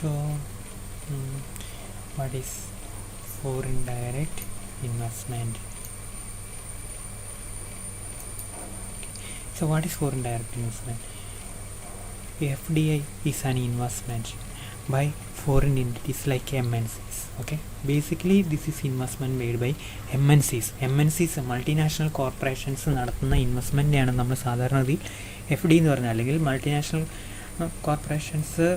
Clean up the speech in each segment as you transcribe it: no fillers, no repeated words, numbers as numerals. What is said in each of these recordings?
So, what is foreign direct investment? So, what is foreign direct investment? FDI is an investment by foreign entities like MNCs. Okay, basically this is investment made by MNCs. MNCs multinational corporations നടത്തുന്ന ഇൻവെസ്റ്റ്മെൻറ്റാണ് നമ്മൾ സാധാരണ FD എന്ന് പറഞ്ഞാൽ, അല്ലെങ്കിൽ multinational corporations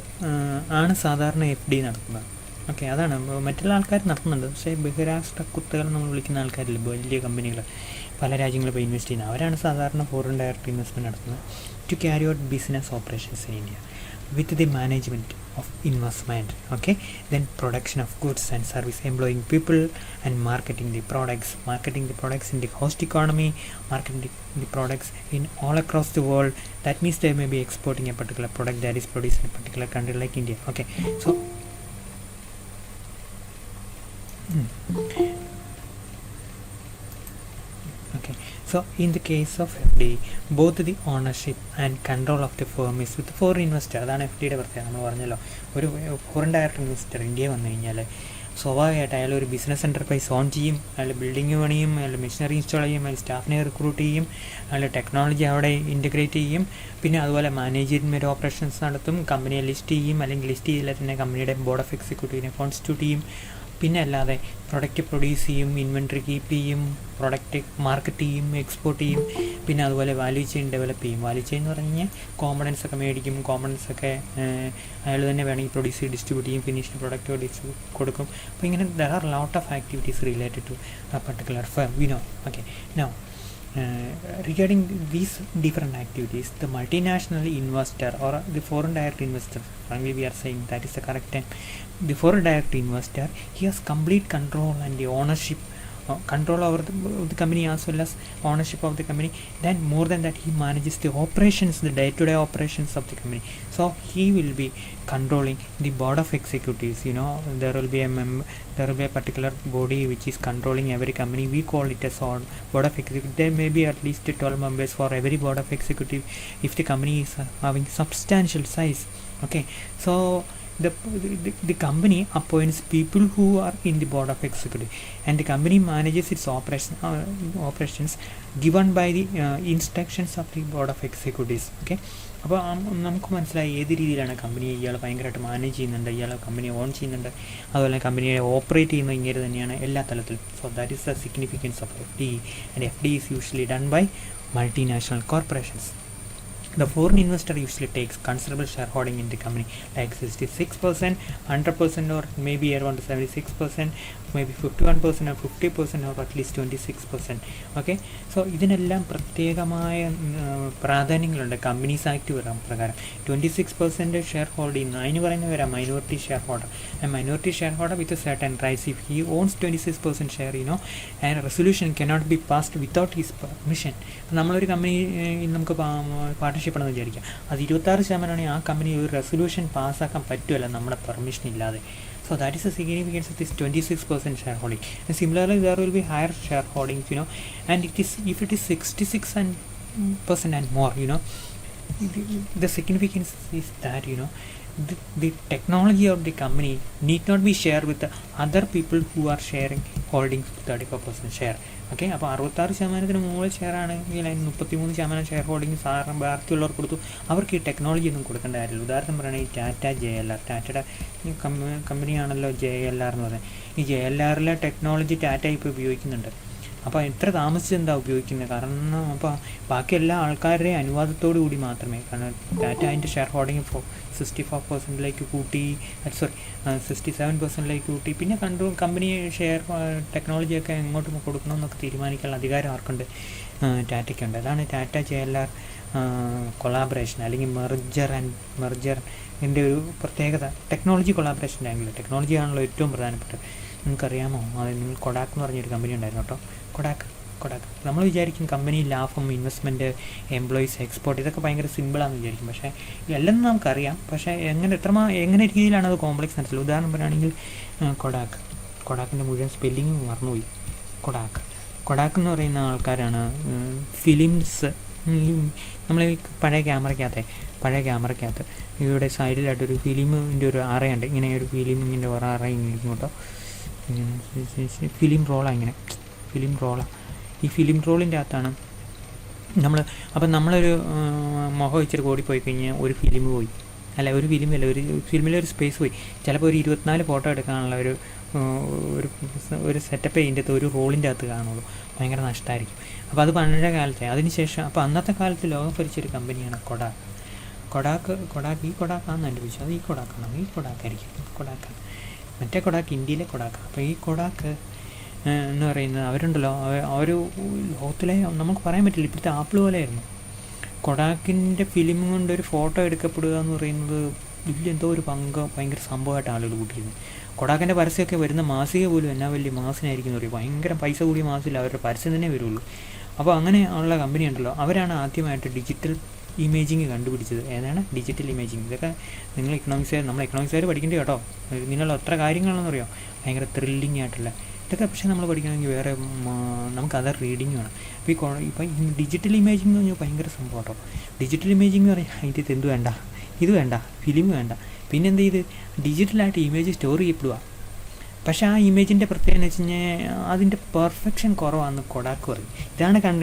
ആണ് സാധാരണ FD നടത്തുന്നത്. Okay, അതാണ്. മറ്റുള്ള ആൾക്കാർ നടത്തുന്നുണ്ട്, പക്ഷേ ബഹിരാഷ്ട്ര കുത്തകൾ നമ്മൾ വിളിക്കുന്ന ആൾക്കാരില്ല, വലിയ കമ്പനികൾ പല രാജ്യങ്ങളിൽ പോയി ഇൻവെസ്റ്റ് ചെയ്യുന്നത്, അവരാണ് സാധാരണ ഫോറിൻ ഡയറക്റ്റ് ഇൻവെസ്റ്റ്മെൻറ്റ് നടത്തുന്നത്. To carry out business operations in India with the management of investment. Okay, then production of goods and service, employing people and marketing the products in the host economy, marketing the products in all across the world. That means they may be exporting a particular product that is produced in a particular country like India. Okay, so okay, so in the case of FD, both the ownership and control of the firm is with the foreign investor. അതാണ് FDയുടെ പ്രത്യേകത. നമ്മൾ പറഞ്ഞല്ലോ, ഒരു foreign direct investor ഇന്ത്യയിൽ വന്നു കഴിഞ്ഞാൽ സ്വാഭാവികമായിട്ട് അയാൾ ഒരു ബിസിനസ് എൻ്റർപ്രൈസ് ഓൺ ചെയ്യും, അയാൾ ബിൽഡിങ് പണിയും, അയാൾ മെഷീനറി ഇൻസ്റ്റാൾ ചെയ്യും, അയാൾ സ്റ്റാഫിനെ റിക്രൂട്ട് ചെയ്യും, അയാൾ ടെക്നോളജി അവിടെ ഇൻറ്റഗ്രേറ്റ് ചെയ്യും, പിന്നെ അതുപോലെ മാനേജ്മെൻറ്റ് ഓപ്പറേഷൻസ് നടത്തും, കമ്പനിയെ ലിസ്റ്റ് ചെയ്യും, അല്ലെങ്കിൽ ലിസ്റ്റ് ചെയ്തില്ല തന്നെ കമ്പനിയുടെ ബോർഡ് ഓഫ് എക്സിക്യൂട്ടീവിനെ കോൺസ്റ്റിറ്റ്യൂട്ട് ചെയ്യും, പിന്നെ അല്ലാതെ പ്രൊഡക്റ്റ് പ്രൊഡ്യൂസ് ചെയ്യും, ഇൻവെൻട്രി കീപ്പ് ചെയ്യും, പ്രൊഡക്റ്റ് മാർക്കറ്റ് ചെയ്യും, എക്സ്പോർട്ട് ചെയ്യും, പിന്നെ അതുപോലെ വാല്യൂ ചെയിൻ ഡെവലപ്പ് ചെയ്യും. വാല്യൂ ചെയിൻ എന്ന് പറഞ്ഞു കഴിഞ്ഞാൽ കോമ്പണൻസ് ഒക്കെ മേടിക്കും, കോമ്പണൻസ് ഒക്കെ അയാൾ തന്നെ വേണമെങ്കിൽ പ്രൊഡ്യൂസ് ചെയ്ത് ഡിസ്ട്രിബ്യൂട്ട് ചെയ്യും, ഫിനിഷ്ഡ് പ്രൊഡക്റ്റ് കൊടുക്കും. അപ്പോൾ ഇങ്ങനെ there are lot of activities related to a particular firm, we know. Okay, now regarding these different activities, the multinational investor or the foreign direct investor, finally we are saying that is the correct term, the foreign direct investor, he has complete control and the ownership, control over the company as well as ownership of the company. Then more than that, he manages the operations, the day-to-day operations of the company. So he will be controlling the board of executives. There will be a particular body which is controlling every company. We call it as board of executive. There may be at least 12 members for every board of executive if the company is having substantial size. Okay, so the company appoints people who are in the board of executive, and the company manages its operations given by the instructions of the board of executives. Okay, അപ്പോൾ നമുക്ക് മനസ്സിലായി ഏത് രീതിയിലാണ് കമ്പനിയെ ഇയാൾ ഭയങ്കരമായിട്ട് manage ചെയ്യുന്നുണ്ട്, ഇയാൾ കമ്പനിയെ ഓൺ ചെയ്യുന്നുണ്ട്, അതുപോലെ കമ്പനിയെ ഓപ്പറേറ്റ് ചെയ്യുന്നത് ഇങ്ങനെ തന്നെയാണ് എല്ലാ തലത്തിലും. So that is the significance of FD, and FD is usually done by multinational corporations. The foreign investor usually takes considerable shareholding in the company, like 66%, 100%, or maybe around 76%, maybe 51% or 50%, or at least 26%. Okay, so ഇതിനെല്ലാം പ്രത്യേകമായ പ്രാധാന്യങ്ങളുണ്ട്. Companies act പ്രകാരം 26% share hold ചെയ്യുന്നു, അതിന് പറയുന്ന വരാം minority share holder. Minority share holder with certain rights. If he owns 26% share, and resolution cannot be passed without his permission. നമ്മളൊരു company നമുക്ക് partnership ആണെന്ന് വിചാരിക്കാം, അത് 26% ആ കമ്പനി ഒരു റെസൊല്യൂഷൻ പാസ്സാക്കാൻ പറ്റുമല്ല നമ്മുടെ പെർമിഷൻ ഇല്ലാതെ. So that is the significance of this 26% shareholding. And similarly, there will be higher shareholdings, and if it is 66% and more, the significance is that, the technology of the company need not be shared with the other people who are sharing holdings 34% share. Okay, അപ്പോൾ 66% മുകളിൽ share ആണെങ്കിൽ അതിന് 33% share holding സാറിന് ബാക്കിയുള്ളവർക്ക് കൊടുത്തു. അവർക്ക് ഈ technology ഒന്നും കൊടുക്കേണ്ട കാര്യമില്ല. ഉദാഹരണം പറയുകയാണെങ്കിൽ ടാറ്റ JLR, ടാറ്റയുടെ കമ്പനിയാണല്ലോ JLR എന്ന് പറയുന്നത്. ഈ JLRലെ ടെക്നോളജി ടാറ്റ ഇപ്പോൾ ഉപയോഗിക്കുന്നുണ്ട്. അപ്പോൾ എത്ര താമസിച്ചെന്താ ഉപയോഗിക്കുന്നത്? കാരണം അപ്പോൾ ബാക്കി എല്ലാ ആൾക്കാരുടെയും അനുവാദത്തോടു കൂടി മാത്രമേ, കാരണം ടാറ്റ അതിൻ്റെ ഷെയർ ഹോൾഡിംഗ് 64%ലേക്ക് കൂട്ടി, 67%ലേക്ക് കൂട്ടി. പിന്നെ കമ്പനി ഷെയർ ടെക്നോളജിയൊക്കെ എങ്ങോട്ട് കൊടുക്കണമെന്നൊക്കെ തീരുമാനിക്കാനുള്ള അധികാരം ആർക്കുണ്ട്? ടാറ്റയ്ക്കുണ്ട്. അതാണ് ടാറ്റ JLR കൊളാബറേഷൻ, അല്ലെങ്കിൽ മെർജറിൻ്റെ ഒരു പ്രത്യേകത. ടെക്നോളജി കൊളാബറേഷൻ്റെ ആംഗിൾ, ടെക്നോളജിയാണല്ലോ ഏറ്റവും പ്രധാനപ്പെട്ടത്. നിങ്ങൾക്കറിയാമോ? അത് നിങ്ങൾ കൊഡാക്ക് എന്ന് പറഞ്ഞൊരു കമ്പനി ഉണ്ടായിരുന്നു കേട്ടോ. കൊഡാക്ക് നമ്മൾ വിചാരിക്കും കമ്പനി ലാഭം, ഇൻവെസ്റ്റ്മെൻറ്റ്, എംപ്ലോയീസ്, എക്സ്പോർട്ട്, ഇതൊക്കെ ഭയങ്കര സിമ്പിളാണെന്ന് വിചാരിക്കും. പക്ഷേ എല്ലാം നമുക്കറിയാം, പക്ഷേ എങ്ങനെ രീതിയിലാണ് അത് കോംപ്ലക്സ് നടത്തില്ല. ഉദാഹരണം പറയുകയാണെങ്കിൽ കൊഡാക്കിൻ്റെ മുഴുവൻ സ്പെല്ലിങ് മറന്നുപോയി. കൊഡാക്ക് എന്ന് പറയുന്ന ആൾക്കാരാണ് ഫിലിംസ് നമ്മൾ ഈ പഴയ ക്യാമറയ്ക്കകത്ത് ഇവിടെ സൈഡിലായിട്ടൊരു ഫിലിമിൻ്റെ ഒരു അറയുണ്ട്, ഇങ്ങനെ ഒരു ഫിലിമിൻ്റെ ഒരു അറ ഇങ്ങോട്ടോ ഇങ്ങനെ ഫിലിം റോളാണ്. ഈ ഫിലിം റോളിൻ്റെ അകത്താണ് അപ്പം നമ്മളൊരു മുഖം ഇച്ചിരി കൂടിപ്പോയി കഴിഞ്ഞാൽ ഒരു ഫിലിമിലൊരു സ്പേസ് പോയി. ചിലപ്പോൾ ഒരു 24 ഫോട്ടോ എടുക്കാനുള്ള ഒരു സെറ്റപ്പ് ഇതിൻ്റെ ഒരു റോളിൻ്റെ അകത്ത് കാണുള്ളൂ. ഭയങ്കര നഷ്ടമായിരിക്കും. അപ്പോൾ അത് പഴയ കാലത്തെ. അതിനുശേഷം അപ്പോൾ അന്നത്തെ കാലത്ത് ലോകം ഭരിച്ചൊരു കമ്പനിയാണ് കൊഡാക്ക്. ഈ കൊഡാക്കാണെന്ന് അനുഭവിച്ചു. അത് ഈ കൊഡാക്കായിരിക്കും. മറ്റേ കൊഡാക്ക് ഇന്ത്യയിലെ കൊഡാക്കാണ്. അപ്പോൾ ഈ കൊഡാക്ക് എന്ന് പറയുന്നത് അവരുണ്ടല്ലോ, ഒരു ലോകത്തിലെ നമുക്ക് പറയാൻ പറ്റില്ല, ഇപ്പോഴത്തെ ആപ്പിൾ പോലെയായിരുന്നു. കൊഡാക്കിൻ്റെ ഫിലിം കൊണ്ട് ഒരു ഫോട്ടോ എടുക്കപ്പെടുക എന്ന് പറയുന്നത് എന്തോ ഒരു ഭയങ്കര സംഭവമായിട്ട് ആളുകൾ കൂട്ടിയിരുന്നു. കൊഡാക്കിൻ്റെ പരസ്യമൊക്കെ വരുന്ന മാസിക പോലും എന്നാ വലിയ മാസിനായിരിക്കും എന്ന് പറയും. ഭയങ്കര പൈസ കൂടിയ മാസില്ല, അവരുടെ പരസ്യം തന്നെ വരുള്ളൂ. അപ്പോൾ അങ്ങനെ ഉള്ള കമ്പനി ഉണ്ടല്ലോ, അവരാണ് ആദ്യമായിട്ട് ഡിജിറ്റൽ ഇമേജിങ് കണ്ടുപിടിച്ചത്. ഏതാണ് ഡിജിറ്റൽ ഇമേജിങ്? ഇതൊക്കെ നമ്മൾ എക്കണോമിക്സുകാർ പഠിക്കേണ്ടത് കേട്ടോ. ഇതിനുള്ള എത്ര കാര്യങ്ങളാണെന്ന് അറിയാം, ഭയങ്കര ത്രില്ലിങ് ആയിട്ടുള്ള ഇതൊക്കെ. പക്ഷേ നമ്മൾ പഠിക്കണമെങ്കിൽ വേറെ നമുക്ക് അതർ റീഡിങ് വേണം. അപ്പോൾ ഈ ഡിജിറ്റൽ ഇമേജിങ് എന്ന് പറഞ്ഞാൽ ഭയങ്കര സംഭവം കേട്ടോ. ഡിജിറ്റൽ ഇമേജിങ് എന്ന് പറഞ്ഞാൽ അതിൻ്റെ എന്ത് വേണ്ട, ഇത് വേണ്ട, ഫിലിം വേണ്ട, പിന്നെന്ത് ചെയ്ത് ഡിജിറ്റലായിട്ട് ഇമേജ് സ്റ്റോർ ചെയ്യപ്പെടുക. പക്ഷേ ആ ഇമേജിൻ്റെ പ്രത്യേകത എന്ന് വെച്ച് കഴിഞ്ഞാൽ അതിൻ്റെ പെർഫെക്ഷൻ കുറവാണെന്ന് കൊഡാക്ക് പറയും.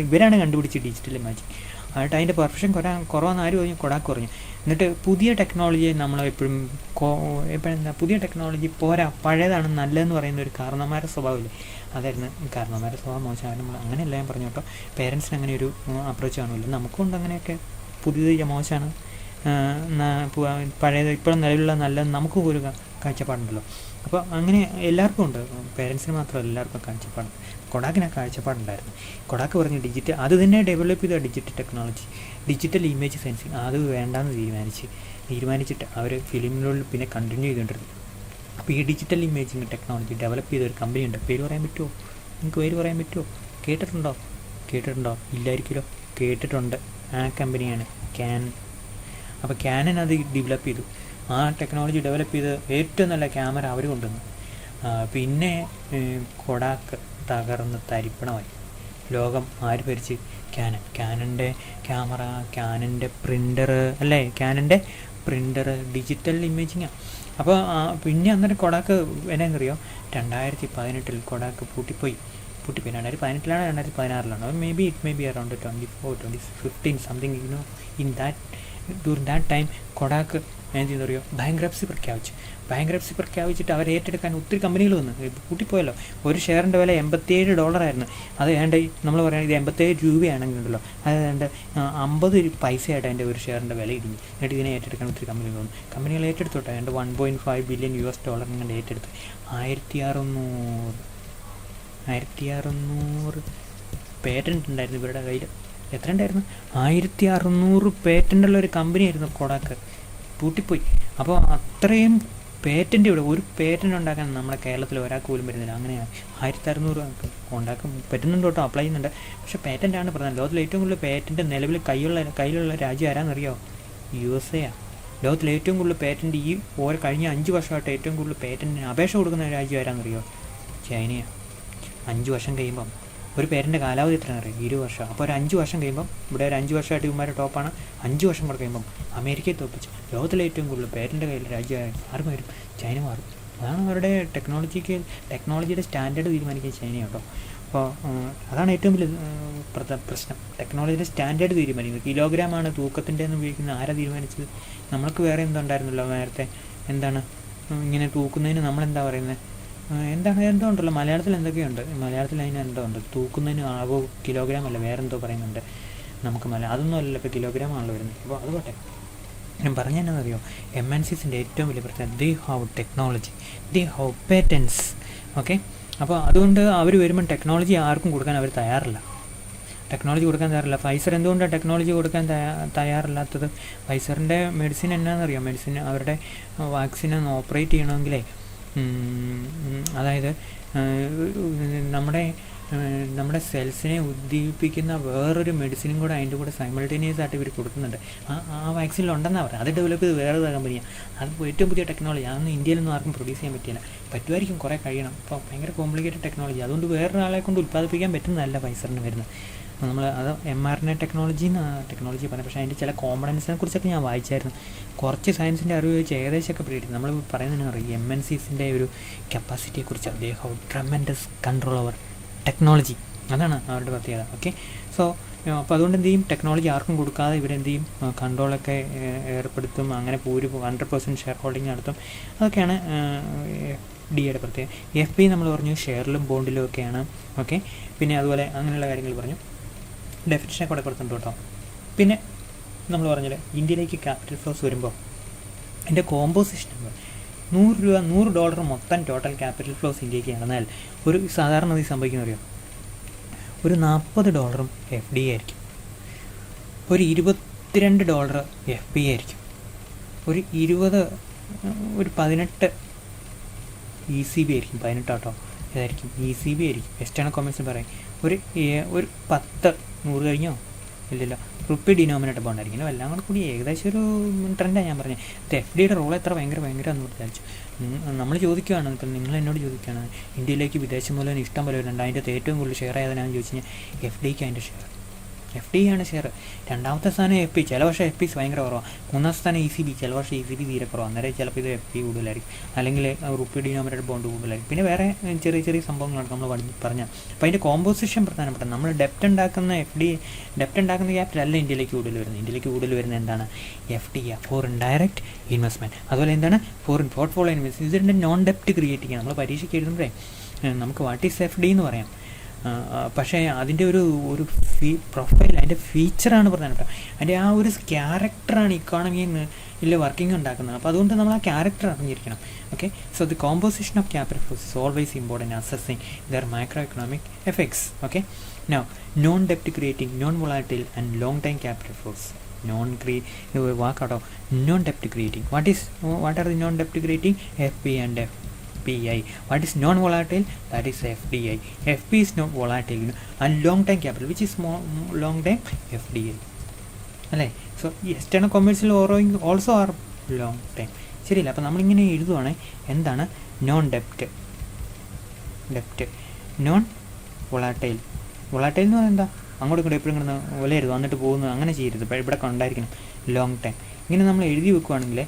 ഇവരാണ് കണ്ടുപിടിച്ച് ഡിജിറ്റൽ ഇമേജിങ്. ആയിട്ട് അതിൻ്റെ പെർഫെക്ഷൻ കുറവാണെന്ന് ആര് പറഞ്ഞു? കൊഡാക്ക് പറഞ്ഞു. എന്നിട്ട് പുതിയ ടെക്നോളജിയെ നമ്മൾ എപ്പോഴും പുതിയ ടെക്നോളജി പോരാ, പഴയതാണ് നല്ലതെന്ന് പറയുന്ന ഒരു കാരണന്മാരുടെ സ്വഭാവമില്ലേ, അതായിരുന്നു. കാരണന്മാരുടെ സ്വഭാവം മോശമാണ്, നമ്മൾ അങ്ങനെയല്ല ഞാൻ പറഞ്ഞു കേട്ടോ. പേരൻസിന് അങ്ങനെ ഒരു അപ്രോച്ച് കാണുമല്ലോ. നമുക്കുണ്ട് അങ്ങനെയൊക്കെ. പുതിയത് മോശമാണ്, പഴയത് ഇപ്പോഴും നിലവിലുള്ള നല്ലത് നമുക്ക് പോലും കാഴ്ചപ്പാടുണ്ടല്ലോ. അപ്പോൾ അങ്ങനെ എല്ലാവർക്കും ഉണ്ട്, പേരൻസിന് മാത്രമല്ല എല്ലാവർക്കും കാഴ്ചപ്പാടുണ്ട്. കൊഡാക്കിന് ആ കാഴ്ചപ്പാടുണ്ടായിരുന്നു. കൊഡാക്ക് പറഞ്ഞ് അത് തന്നെ ഡെവലപ്പ് ചെയ്ത ഡിജിറ്റൽ ഇമേജ് സെൻസിങ് അത് വേണ്ടാന്ന് തീരുമാനിച്ചിട്ട് അവർ ഫിലിമിനുള്ളിൽ പിന്നെ കണ്ടിന്യൂ ചെയ്തുകൊണ്ടിരുന്നു. അപ്പോൾ ഈ ഡിജിറ്റൽ ഇമേജിങ് ടെക്നോളജി ഡെവലപ്പ് ചെയ്ത ഒരു കമ്പനിയുണ്ട്. പേര് പറയാൻ പറ്റുമോ? നിങ്ങൾക്ക് പേര് പറയാൻ പറ്റുമോ? കേട്ടിട്ടുണ്ടോ? ഇല്ലായിരിക്കുമല്ലോ. കേട്ടിട്ടുണ്ട്. ആ കമ്പനിയാണ് ക്യാനൻ. അപ്പോൾ ക്യാനൻ അത് ഡെവലപ്പ് ചെയ്തു. ആ ടെക്നോളജി ഡെവലപ്പ് ചെയ്ത് ഏറ്റവും നല്ല ക്യാമറ അവർ കൊണ്ടുവന്നു. പിന്നെ കൊഡാക്ക് തകർന്ന് തരിപ്പണമായി. ലോകം ആര് ഭരിച്ച്? ക്യാനൻ്റെ ക്യാമറ, ക്യാനൻ്റെ പ്രിൻ്റർ ഡിജിറ്റൽ ഇമേജിങ്ങാണ്. അപ്പോൾ പിന്നെ അന്നേരം കൊഡാക്ക് എന്നാന്നറിയോ, 2018 കൊഡാക്ക് പൂട്ടിപ്പോയി. 2018 2016 maybe around 24 2015 something in during that time Kodak എന്ത് ചെയ്യുന്നറിയോ, ബാങ്ക്രപ്സി പ്രഖ്യാപിച്ചിട്ട് അവർ ഏറ്റെടുക്കാൻ ഒത്തിരി കമ്പനികൾ വന്നു. കൂട്ടിപ്പോയല്ലോ. ഒരു ഷെയറിൻ്റെ വില $87 അത് ഏണ്ട നമ്മൾ പറയുന്നത് ഇത് 77 രൂപയാണെങ്കിൽ ഉണ്ടല്ലോ, അത് 50 പൈസയായിട്ട് അതിൻ്റെ ഒരു ഷെയറിൻ്റെ വില ഇടിഞ്ഞു. എന്നിട്ട് ഇതിനെ ഏറ്റെടുക്കാൻ ഒത്തിരി കമ്പനികൾ വന്നു. കമ്പനികൾ ഏറ്റെടുത്തോട്ടെ, അതിൻ്റെ $1.5 ബില്യൺ ഇങ്ങനെ ഏറ്റെടുത്ത് 1600 പേറ്റൻറ്റ് ഉണ്ടായിരുന്നു ഇവരുടെ കയ്യിൽ. എത്ര ഉണ്ടായിരുന്നു? 1600 പേറ്റൻ്റുള്ള ഒരു കമ്പനിയായിരുന്നു കൊഡാക്ക്. പൂട്ടിപ്പോയി. അപ്പോൾ അത്രയും പേറ്റൻ്റ് ഇവിടെ, ഒരു പേറ്റൻ്റ് ഉണ്ടാക്കാൻ നമ്മുടെ കേരളത്തിൽ ഒരാൾക്ക് പോലും വരുന്നില്ല. അങ്ങനെയാണ് 1600 ഉണ്ടാക്കാൻ പറ്റുന്നുണ്ട് കേട്ടോ, അപ്ലൈ ചെയ്യുന്നുണ്ട്. പക്ഷേ പേറ്റൻ്റാണ് പ്രധാനം. ലോകത്തിൽ ഏറ്റവും കൂടുതൽ പേറ്റൻ്റ് നിലവിൽ കയ്യിലുള്ള രാജ്യം ആരാണെന്നറിയോ? USA ആണ്. ലോകത്തിൽ ഏറ്റവും കൂടുതൽ പേറ്റൻ്റ് കഴിഞ്ഞ 5 വർഷമായിട്ട് ഏറ്റവും കൂടുതൽ പേറ്റൻറ്റിന് അപേക്ഷ കൊടുക്കുന്ന രാജ്യം ആരാണെന്നറിയോ? ചൈനയാണ്. 5 വർഷം കഴിയുമ്പം ഒരു പേരൻ്റെ കാലാവധി എത്രയാണ് അറിയാം? 20 വർഷം. അപ്പോൾ ഒരു 5 വർഷം കഴിയുമ്പം ഇവിടെ ഒരു 5 വർഷമായിട്ട് ഇവന്മാരുടെ ടോപ്പാണ്. 5 വർഷം കൂടെ കഴിയുമ്പം അമേരിക്കയെ തോപ്പിച്ച് ലോകത്തിലെ ഏറ്റവും കൂടുതൽ പേരൻ്റെ കയ്യിൽ രാജ്യമായി ആരും വരും? ചൈന മാറും. അതാണ് അവരുടെ ടെക്നോളജിയുടെ സ്റ്റാൻഡേർഡ് തീരുമാനിക്കുക ചൈനയാണ് കേട്ടോ. അപ്പോൾ അതാണ് ഏറ്റവും വലിയ പ്രശ്നം. ടെക്നോളജിയുടെ സ്റ്റാൻഡേർഡ് തീരുമാനിക്കുന്നത്. കിലോഗ്രാമാണ് തൂക്കത്തിൻ്റെ എന്ന് ഉപയോഗിക്കുന്നത് ആരാ തീരുമാനിച്ചത്? നമ്മൾക്ക് വേറെ എന്തുണ്ടായിരുന്നല്ലോ നേരത്തെ, എന്താണ് ഇങ്ങനെ തൂക്കുന്നതിന് നമ്മളെന്താ പറയുന്നത്, എന്തോ ഉണ്ടല്ലോ മലയാളത്തിൽ എന്തൊക്കെയുണ്ട്. മലയാളത്തിൽ അതിന് എന്തോ ഉണ്ട്, തൂക്കുന്നതിന് അളവ് കിലോഗ്രാം അല്ല വേറെ എന്തോ പറയുന്നുണ്ട് നമുക്ക് അതൊന്നും അല്ലല്ലോ, ഇപ്പോൾ കിലോഗ്രാം ആണല്ലോ വരുന്നത്. അപ്പോൾ അതുകൊട്ടെ ഞാൻ പറഞ്ഞതെന്നറിയോ, MNCസിൻ്റെ ഏറ്റവും വലിയ പ്രശ്നം they have technology, they have patents. Okay, അപ്പോൾ അതുകൊണ്ട് അവർ വരുമ്പം ടെക്നോളജി ആർക്കും കൊടുക്കാൻ അവർ തയ്യാറില്ല. ഫൈസർ എന്തുകൊണ്ടാണ് ടെക്നോളജി കൊടുക്കാൻ തയ്യാറില്ലാത്തത്? ഫൈസറിൻ്റെ മെഡിസിൻ എന്നാണെന്നറിയോ? അവരുടെ വാക്സിൻ ഒന്ന് ഓപ്പറേറ്റ് ചെയ്യണമെങ്കിലേ, അതായത് നമ്മുടെ സെൽസിനെ ഉദ്ദീപിക്കുന്ന വേറൊരു മെഡിസിനും കൂടെ അതിൻ്റെ കൂടെ സൈമൾട്ടേനിയസ് ആയിട്ട് ഇവർ കൊടുക്കുന്നുണ്ട്. ആ വാക്സിനിലുണ്ടെന്നാണ് പറയുന്നത്. അത് ഡെവലപ്പ് ചെയ്ത് വേറെ കമ്പനിയാണ്. അത് ഏറ്റവും പുതിയ ടെക്നോളജി. അതൊന്നും ഇന്ത്യയിലൊന്നും ആർക്കും പ്രൊഡ്യൂസ് ചെയ്യാൻ പറ്റില്ല. പറ്റുമായിരിക്കും, കുറേ കഴിയണം. അപ്പോൾ ഭയങ്കര കോംപ്ലിക്കേറ്റഡ് ടെക്നോളജി. അതുകൊണ്ട് വേറൊരാളെ കൊണ്ട് ഉൽപ്പാദിപ്പിക്കാൻ പറ്റുന്നതല്ല ഫൈസറിന് വരുന്നത്. നമ്മൾ അത് mRNA ടെക്നോളജി പറഞ്ഞത്. പക്ഷേ അതിൻ്റെ ചില കോമ്പണൻസിനെ കുറിച്ചൊക്കെ ഞാൻ വായിച്ചായിരുന്നു. കുറച്ച് സയൻസിൻ്റെ അറിവ് വെച്ച് ഏകദേശമൊക്കെ പിടിക്കും. നമ്മൾ പറയുന്നതിന് അറിയാം MNCസിൻ്റെ ഒരു കപ്പാസിറ്റിയെക്കുറിച്ച്. They have tremendous control over technology, അതാണ് അവരുടെ പ്രത്യേകത. ഓക്കെ, സോ അപ്പോൾ അതുകൊണ്ട് എന്ത് ചെയ്യും, ടെക്നോളജി ആർക്കും കൊടുക്കാതെ ഇവരെന്ത് ചെയ്യും, കൺട്രോളൊക്കെ ഏർപ്പെടുത്തും. അങ്ങനെ 100% ഷെയർ ഹോൾഡിങ് നടത്തും. അതൊക്കെയാണ് FDയുടെ പ്രത്യേകത. FP നമ്മൾ പറഞ്ഞു ഷെയറിലും ബോണ്ടിലും ഒക്കെയാണ്. ഓക്കെ, പിന്നെ അതുപോലെ അങ്ങനെയുള്ള കാര്യങ്ങൾ പറഞ്ഞു. ഡെഫിനിഷനെ കൂടെ കൊടുത്തിട്ടുണ്ട് കേട്ടോ. പിന്നെ നമ്മൾ പറഞ്ഞത് ഇന്ത്യയിലേക്ക് ക്യാപിറ്റൽ ഫ്ലോസ് വരുമ്പോൾ അതിൻ്റെ കോമ്പോസിഷൻ $100 മൊത്തം ടോട്ടൽ ക്യാപിറ്റൽ ഫ്ലോസ് ഇന്ത്യക്ക് നടന്നാൽ ഒരു സാധാരണ ഇത് സംഭവിക്കുന്ന അറിയാം, ഒരു $40 FDI ആയിരിക്കും, ഒരു $22 FPI ആയിരിക്കും, ഒരു 18 ECB ആയിരിക്കും. 18 കേട്ടോ, ഏതായിരിക്കും ECB ആയിരിക്കും. എക്സ്റ്റേണൽ കൊമേഴ്സ് പറയും ഒരു 10 100 കഴിഞ്ഞോ ഇല്ലല്ലോ റുപ്പി ഡിനോമിനേറ്റഡ് ബോണ്ട് ആയിരിക്കും. എല്ലാം കൂടെ കൂടി ഏകദേശം ഒരു ട്രെൻഡാണ് ഞാൻ പറഞ്ഞത്. FDയുടെ റോൾ എത്ര ഭയങ്കര എന്ന് വിചാരിച്ചു. നമ്മൾ ചോദിക്കുകയാണ്, ഇപ്പം നിങ്ങൾ എന്നോട് ചോദിക്കുകയാണ് ഇന്ത്യയിലേക്ക് വിദേശ മൂലം ഇഷ്ടം പോലെ വരുന്നുണ്ട്, അതിൻ്റെ ഏറ്റവും കൂടുതൽ ഷെയർ ആയതിനാന്ന് ചോദിച്ചു കഴിഞ്ഞാൽ FDക്ക് അതിൻ്റെ ഷെയർ FDI ആണ് ഷെയർ. രണ്ടാമത്തെ സ്ഥാനം FP, ചില വർഷം FP ഭയങ്കര കുറവാണ്. മൂന്നാം സ്ഥാനം ECB, ചില വർഷം ECB തീരെ കുറവാണ്. അന്നേരം ചിലപ്പോൾ ഇത് FP കൂടുതലായിരിക്കും, അല്ലെങ്കിൽ റുപ്പി ഡിനോമിനേറ്റഡ് ബോണ്ട് കൂടുതലായിരിക്കും. പിന്നെ വേറെ ചെറിയ ചെറിയ സംഭവങ്ങളാണ് നമ്മൾ പറഞ്ഞാൽ. അപ്പോൾ അതിൻ്റെ കോമ്പോസിഷൻ പ്രധാനപ്പെട്ട നമ്മൾ ഡെപ്റ്റ് ഉണ്ടാക്കുന്ന ക്യാപിറ്റൽ അല്ല ഇന്ത്യയിലേക്ക് കൂടുതൽ വരുന്നത്. ഇന്ത്യയിലേക്ക് കൂടുതൽ വരുന്നത് എന്താണ്, FDI, ഫോറിൻ ഡയറക്റ്റ് ഇൻവെസ്റ്റ്മെൻറ്റ്. അതുപോലെ എന്താണ് ഫോറിൻ പോർട്ട്ഫോളിയോ ഇൻവെസ്റ്റ്മെൻറ്റ്. ഇതിൻ്റെ നോൺ ഡെപ്റ്റ് ക്രിയേറ്റ് ചെയ്യുക. നമ്മൾ പരീക്ഷയ്ക്ക് എഴുതുമ്പോഴേ നമുക്ക് വാട്ട് ഈസ് FD എന്ന് പറയാം, പക്ഷേ അതിൻ്റെ ഒരു പ്രൊഫൈൽ, അതിൻ്റെ ഫീച്ചറാണ് പ്രധാനപ്പെട്ട. അതിൻ്റെ ആ ഒരു ക്യാരക്ടറാണ് ഇക്കോണമിയിൽ ഇല്ല വർക്കിംഗ് ഉണ്ടാക്കുന്നത്. അപ്പോൾ അതുകൊണ്ട് നമ്മൾ ആ ക്യാരക്ടർ അറിഞ്ഞിരിക്കണം. Okay, so the composition of capital flows is always important assessing their micro economic effects. Okay, now non ഡെപ്റ്റ് creating, non volatile and long time capital flows. വാക്കാട്ടോ നോൺ ഡെപ്റ്റ് creating. What are the non ഡെപ്റ്റ് creating? FP and FPI. What is non-volatile? That is FDI. FP is not volatile and long-term capital, which is long-term FDI. അല്ലേ? So ഈ external കൊമേഴ്സിൽ also are long time. ശരിയല്ല? അപ്പോൾ നമ്മളിങ്ങനെ എഴുതുവാണെങ്കിൽ എന്താണ് non ഡെപ്റ്റ്, നോൺ വൊളാറ്റൈൽ. വൊളാറ്റൈൽ എന്ന് പറഞ്ഞാൽ എന്താ, അങ്ങോട്ടും ഇങ്ങോട്ടും എപ്പോഴും ഇങ്ങനെ വിലയിരുത്തും വന്നിട്ട് പോകുന്നത്, അങ്ങനെ ചെയ്യരുത്. ഇപ്പോൾ ഇവിടെ ഉണ്ടായിരിക്കണം ലോങ് ടൈം. ഇങ്ങനെ നമ്മൾ എഴുതി വെക്കുകയാണെങ്കിൽ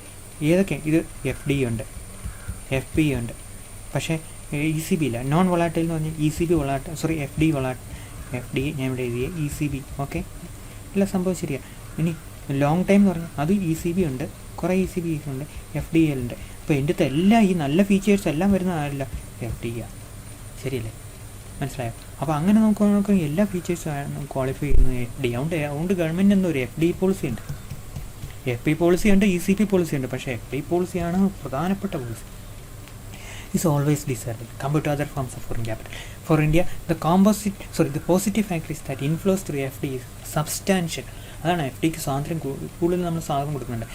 ഏതൊക്കെ, ഇത് FDI ഉണ്ട്, FPI ഉണ്ട്, പക്ഷേ ECB ഇല്ല. നോൺ വൊളാറ്റൈൽ എന്ന് പറഞ്ഞാൽ ECB FDI ഞാൻ ഇവിടെ എഴുതിയ ECB. ഓക്കെ, എല്ലാ സംഭവം ശരിയാണ്. ഇനി ലോങ് ടൈം എന്ന് പറഞ്ഞാൽ അത് ECB ഉണ്ട്, കുറേ ECB ഉണ്ട്, FDI ഉണ്ട്. അപ്പോൾ എൻ്റെ എല്ലാം ഈ നല്ല ഫീച്ചേഴ്സ് എല്ലാം വരുന്ന ആരല്ല, FDI. ശരിയല്ലേ? മനസ്സിലായോ? അപ്പോൾ അങ്ങനെ നോക്കുക എല്ലാ ഫീച്ചേഴ്സും ക്വാളിഫൈ ചെയ്യുന്നത് FDI. അതുകൊണ്ട് ഗവൺമെൻറ് എന്തോ ഒരു FDI പോളിസി ഉണ്ട്, FP പോളിസി ഉണ്ട്, ECB പോളിസി ഉണ്ട്. പക്ഷേ FDI പോളിസിയാണ് പ്രധാനപ്പെട്ട policy. Is always desirable compared to other forms of foreign capital. For India, the positive factor is that inflows through FD is substantial. അതാണ് FDക്ക് സ്വാതന്ത്ര്യം കൂടുതൽ നമ്മൾ സ്വാതന്ത്ര്യം കൊടുക്കുന്നുണ്ട്